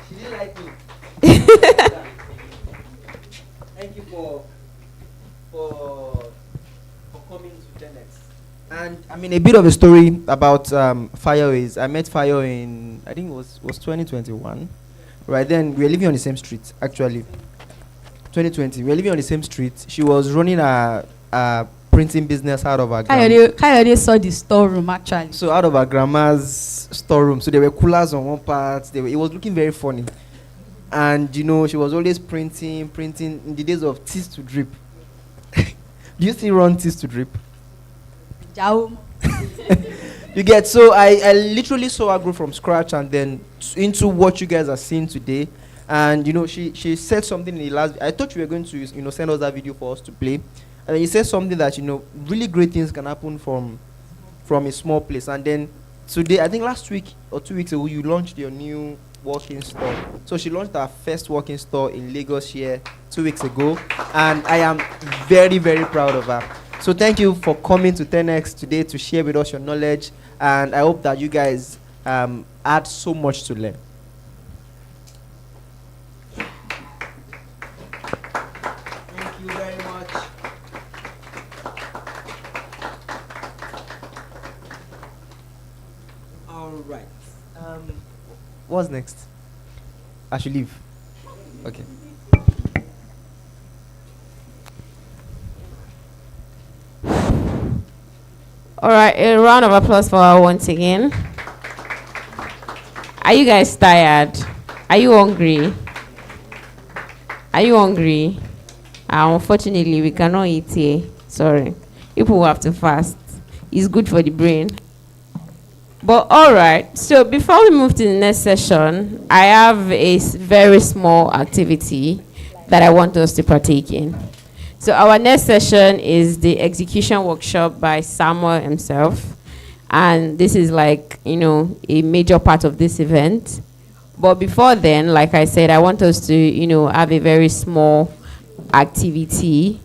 She didn't like me. Thank you for coming to Genex. And I mean, a bit of a story about Fire is I met Fire in, I think it was 2021. Right then, we were living on the same street, actually. 2020, we were living on the same street. She was running a printing business out of her Kayode saw the storeroom, actually. So out of her grandma's storeroom. So there were coolers on one part. It was looking very funny. And, she was always printing in the days of teas to drip. Do you still run teas to drip? You get, so I literally saw her grow from scratch and then into what you guys are seeing today. And she said something in the last. I thought you were going to send us that video for us to play. And then you said something that really great things can happen from a small place. And then today, I think last week or 2 weeks ago, you launched your new walk-in store. So she launched her first walk-in store in Lagos here 2 weeks ago, and I am very, very proud of her. So thank you for coming to 10X today to share with us your knowledge, and I hope that you guys had so much to learn. Thank you very much. All right. What's next? I should leave. Okay. All right, a round of applause for her once again. Are you guys tired? Are you hungry? Are you hungry? Unfortunately, we cannot eat here. Sorry. People will have to fast. It's good for the brain. But all right, so before we move to the next session, I have a very small activity that I want us to partake in. So our next session is the execution workshop by Samuel himself. And this is like, a major part of this event. But before then, like I said, I want us to, have a very small activity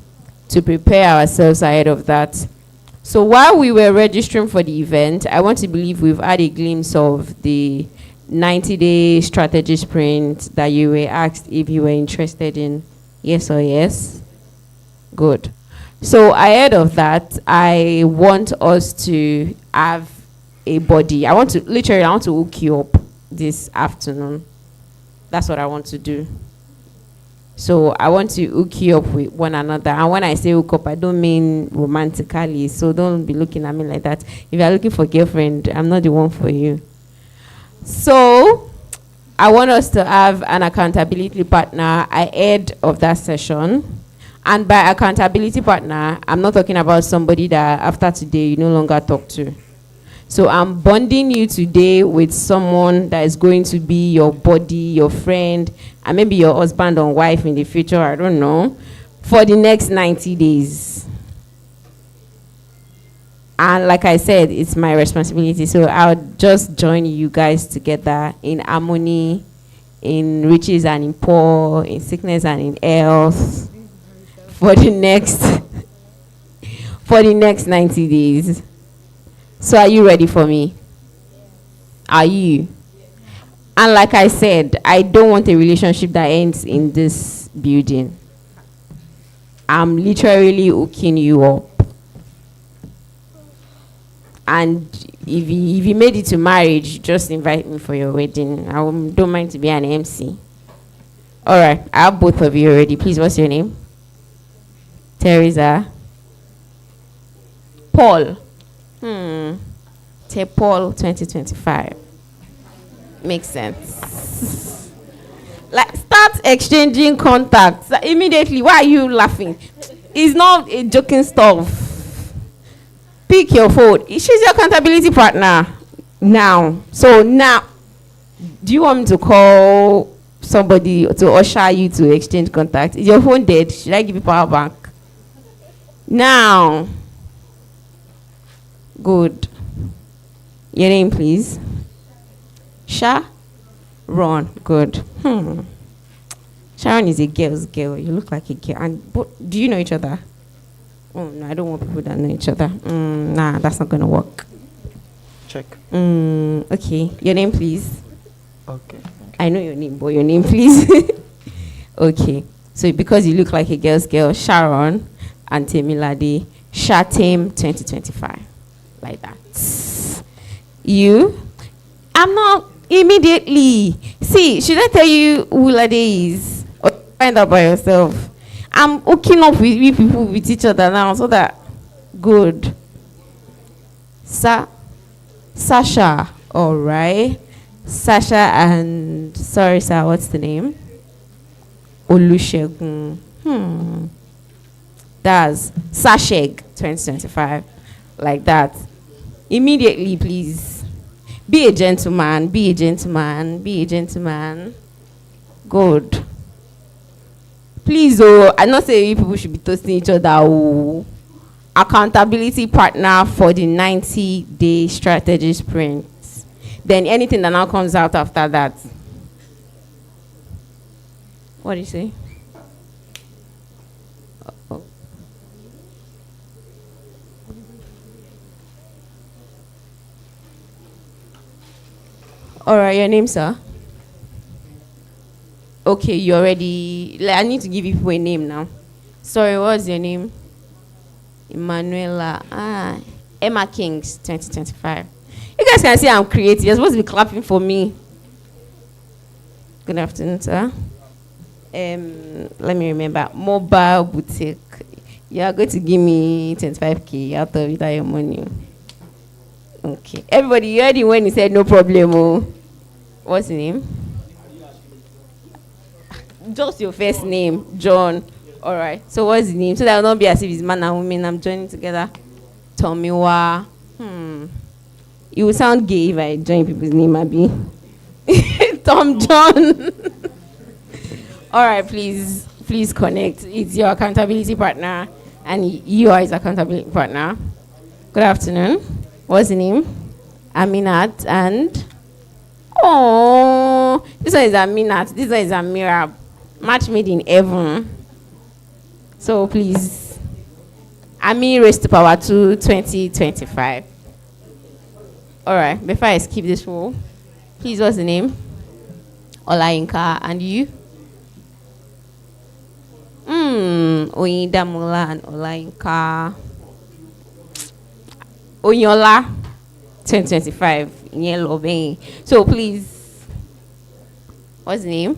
to prepare ourselves ahead of that. So while we were registering for the event, I want to believe we've had a glimpse of the 90-day strategy sprint that you were asked if you were interested in. Yes or yes? Good. So ahead of that, I want us to have a body. I want to hook you up this afternoon. That's what I want to do. So I want to hook you up with one another. And when I say hook up, I don't mean romantically. So don't be looking at me like that. If you're looking for a girlfriend, I'm not the one for you. So I want us to have an accountability partner ahead of that session. And by accountability partner, I'm not talking about somebody that after today you no longer talk to. So I'm bonding you today with someone that is going to be your body, your friend, and maybe your husband or wife in the future, I don't know, for the next 90 days. And like I said, it's my responsibility. So I'll just join you guys together in harmony, in riches and in poor, in sickness and in health for the next for the next 90 days. So are you ready for me? Are you? And like I said, I don't want a relationship that ends in this building. I'm literally hooking you up. And if you made it to marriage, just invite me for your wedding. I don't mind to be an MC. All right, I have both of you already. Please, what's your name? Teresa. Paul. Say Paul 2025. Makes sense. Like, start exchanging contacts immediately. Why are you laughing? It's not a joking stuff. Pick your phone. She's your accountability partner now. So now, do you want me to call somebody to usher you to exchange contacts? Is your phone dead? Should I give you power bank? Now. Good. Your name, please. Sharon. Good. Sharon is a girl's girl. You look like a girl. And do you know each other? Oh, no, I don't want people that know each other. Nah, that's not going to work. Check. Okay. Your name, please. Okay. I know your name, but your name, please. Okay. So because you look like a girl's girl, Sharon and Temilade, Shatem 2025. Like that. You? I'm not immediately. See, should I tell you who Lade is? Or find out by yourself? I'm hooking up with people with each other now, so that good. Sasha, all right. Sasha and sorry, sir, what's the name? Olusegun. That's Sasheg 2025, like that. Immediately, please. Be a gentleman. Be a gentleman. Be a gentleman. Good. Please, I'm not saying people should be toasting each other. Oh, accountability partner for the 90-day strategy sprint. Then anything that now comes out after that. What do you say? Oh. All right, your name, sir? Okay, you already. I need to give you a name now. Sorry, what's your name? Emanuela. Emma Kings, 2025. You guys can see I'm creative. You're supposed to be clapping for me. Good afternoon, sir. Let me remember. Mobile boutique. You are going to give me 25K out of it, your money. Okay. Everybody, you heard it when he said no problem. Oh. What's the name? Just your first name, John. All right. So what's the name? So that will not be as if it's man and woman. I'm joining together. Tomiwa. It would sound gay if I join people's name, Abby. Tom John. All right, please connect. It's your accountability partner, and you are his accountability partner. Good afternoon. What's the name? Aminat and this one is Aminat. This one is Amira. Match made in heaven. So please, Ami raised to power 2 2025. All right. Before I skip this rule, please, what's the name? Olainka, and you? Oyindamula and Olainka. Onyola 2025. So please, what's the name?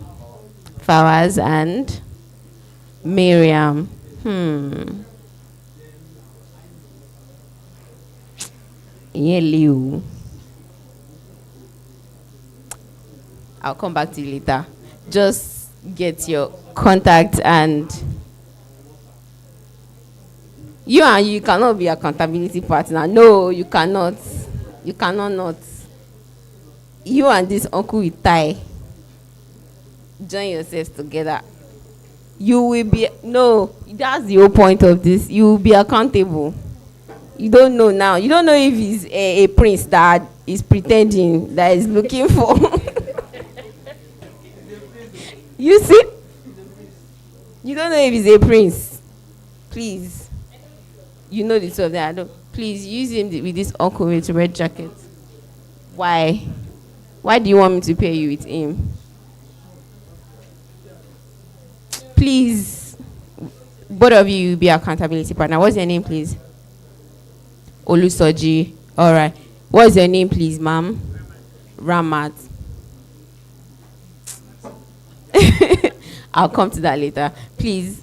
Fawaz and Miriam. Liu. I'll come back to you later. Just get your contact and you cannot be accountability partner. No, you cannot. You cannot not. You and this uncle with tie, join yourselves together. You will be, no, that's the whole point of this. You will be accountable. You don't know now. You don't know if he's a prince that is pretending, that is looking for. You see? You don't know if he's a prince. Please. You know the two of them. I don't. Please use him with this uncle with red jacket. Why? Why do you want me to pair you with him? Please. Both of you be accountability partner. What's your name, please? Olusoji. All right. What's your name, please, ma'am? Ramat. I'll come to that later. Please.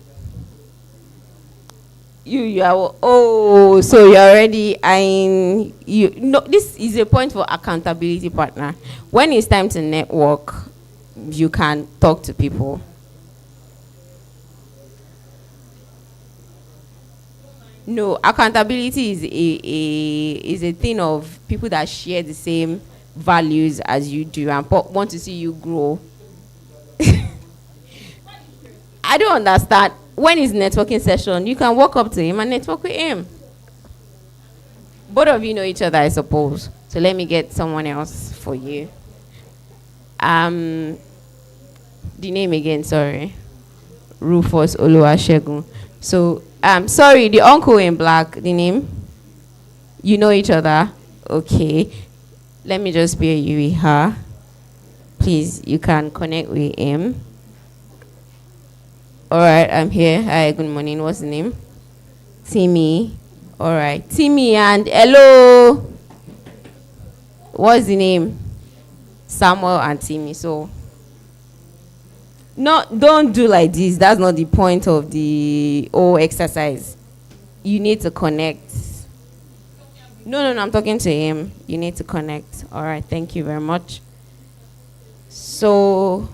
You are, oh, so you're already eyeing, you no, this is a point for accountability partner. When it's time to network, you can talk to people. No, accountability is a thing of people that share the same values as you do and want to see you grow. I don't understand. When it's networking session, you can walk up to him and network with him. Both of you know each other, I suppose. So let me get someone else for you. The name again, sorry. Rufus Oluwasegun. So, sorry, the uncle in black, the name? You know each other? Okay. Let me just pair you with her. Please, you can connect with him. All right, I'm here. Hi, good morning. What's the name? Timmy. All right, Timmy and hello. What's the name? Samuel and Timmy. So, no, don't do like this. That's not the point of the whole exercise. You need to connect. No, I'm talking to him. You need to connect. All right, thank you very much. So,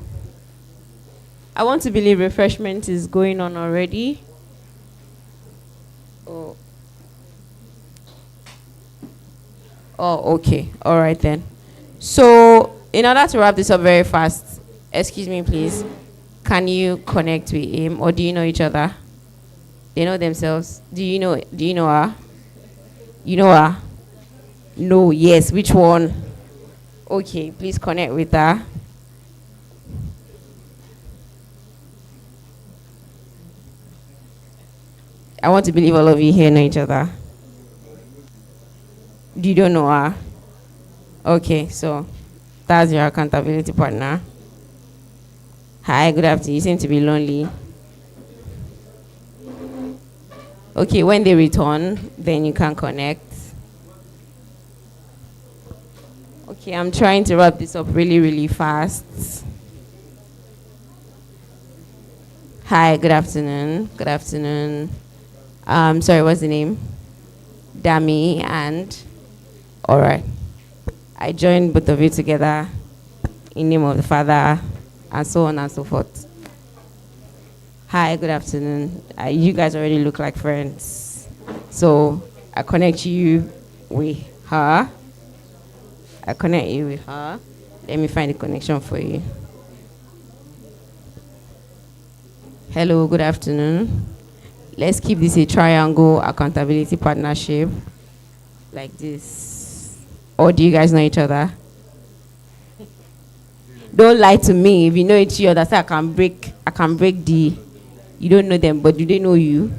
I want to believe refreshment is going on already. Oh, okay. All right then. So, in order to wrap this up very fast, excuse me, please. Can you connect with him, or do you know each other? They know themselves. Do you know her? You know her? No. Yes. Which one? Okay. Please connect with her. I want to believe all of you here know each other. You don't know her? Okay, so that's your accountability partner. Hi, good afternoon. You seem to be lonely. Okay, when they return, then you can connect. Okay, I'm trying to wrap this up really, really fast. Hi, good afternoon. Good afternoon. Sorry, what's the name? Dami and... All right. I joined both of you together in name of the Father and so on and so forth. Hi, good afternoon. You guys already look like friends. So I connect you with her. I connect you with her. Let me find the connection for you. Hello, good afternoon. Let's keep this a triangle accountability partnership like this. Or do you guys know each other? Don't lie to me. If you know each other, say I can break the... You don't know them, but do they know you?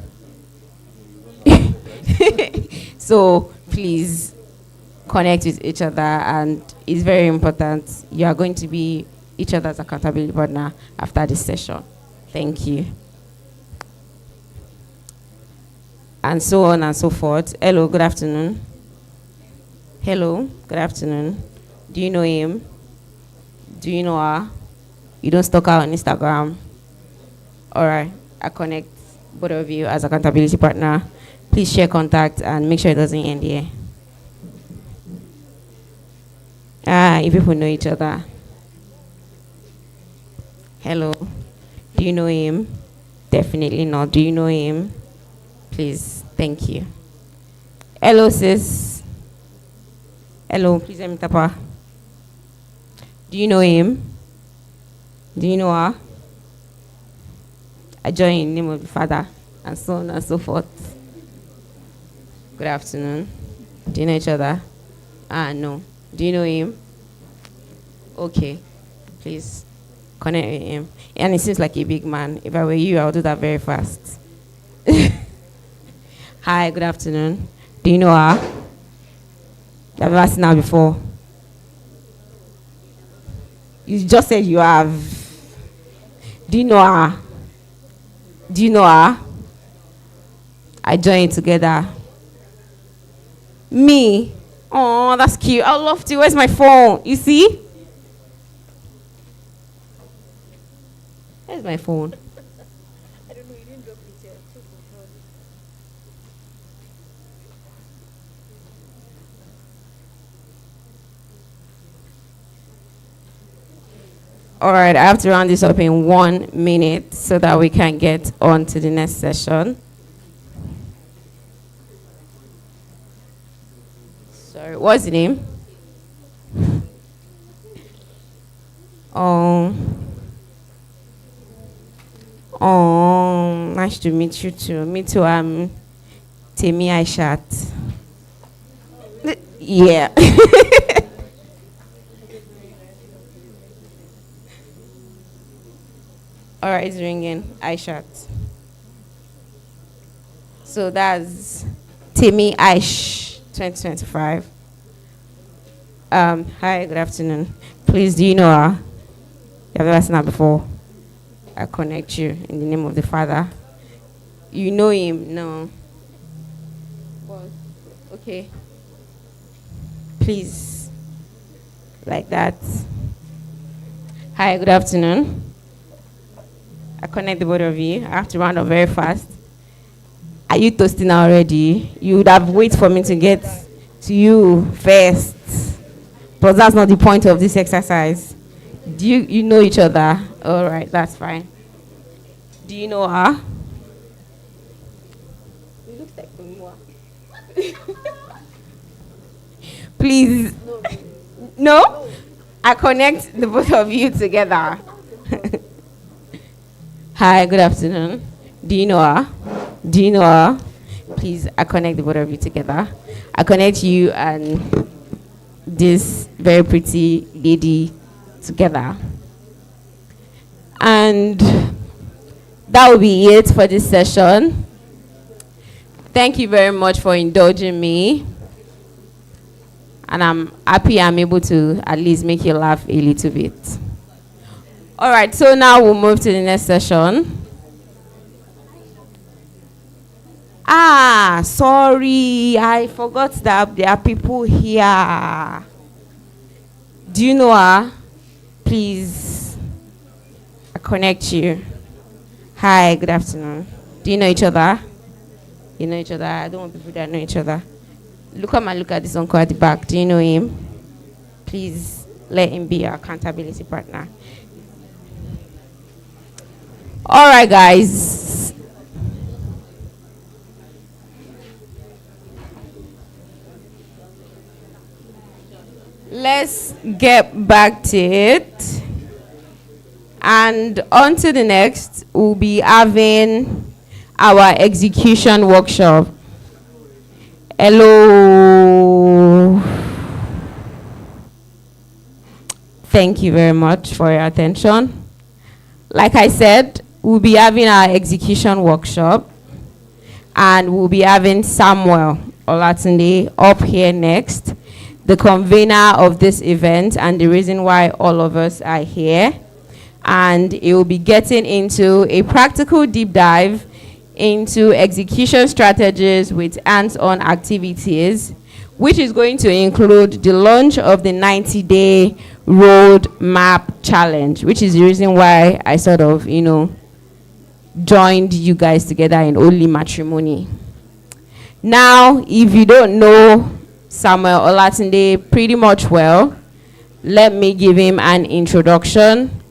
So please connect with each other, and it's very important. You are going to be each other's accountability partner after this session. Thank you. And so on and so forth. Hello, good afternoon. Hello, good afternoon. Do you know him? Do you know her? You don't stalk her on Instagram? All right, I connect both of you as accountability partner. Please share contact and make sure it doesn't end here. You people know each other. Hello, do you know him? Definitely not. Do you know him? Please, thank you. Hello, sis. Hello, please let me tap her. Do you know him? Do you know her? I join in the name of the Father, and so on and so forth. Good afternoon. Do you know each other? No. Do you know him? Okay. Please connect with him. And he seems like a big man. If I were you, I would do that very fast. Hi, good afternoon. Do you know her? I've ever seen her before. You just said you have. Do you know her? Do you know her? I joined together. Me? Oh, that's cute. I love to. Where's my phone? You see? Where's my phone? I don't know, you didn't drop it yet. All right, I have to round this up in 1 minute so that we can get on to the next session. Sorry, what's the name? Oh, nice to meet you too. Me too. I'm Temi Aishat. Yeah. All right, it's ringing. Aishat. So that's Temi Aish 2025. Hi, good afternoon. Please, do you know her? You've ever seen her before? I connect you in the name of the Father. You know him? No. Well, okay. Please. Like that. Hi, good afternoon. I connect the both of you. I have to round up very fast. Are you toasting already? You would have waited for me to get to you first. But that's not the point of this exercise. Do you know each other? All right, that's fine. Do you know her? You look like Kumwa. Please. No? I connect the both of you together. Hi, good afternoon. Do you know her? Do you know her? Please, I connect the both of you together. I connect you and this very pretty lady together. And that will be it for this session. Thank you very much for indulging me. And I'm happy I'm able to at least make you laugh a little bit. All right, so now we'll move to the next session. Sorry, I forgot that there are people here. Do you know her? Please, I connect you. Hi, good afternoon. Do you know each other? You know each other? I don't want people that know each other. Look at this uncle at the back. Do you know him? Please let him be your accountability partner. All right, guys. Let's get back to it. And on to the next, we'll be having our execution workshop. Hello. Thank you very much for your attention. Like I said, we'll be having our execution workshop, and we'll be having Samuel Olatunde up here next, the convener of this event and the reason why all of us are here. And it will be getting into a practical deep dive into execution strategies with hands-on activities, which is going to include the launch of the 90-day roadmap challenge, which is the reason why I sort of, joined you guys together in Only Matrimony. Now, if you don't know Samuel Olatunde pretty much well, let me give him an introduction.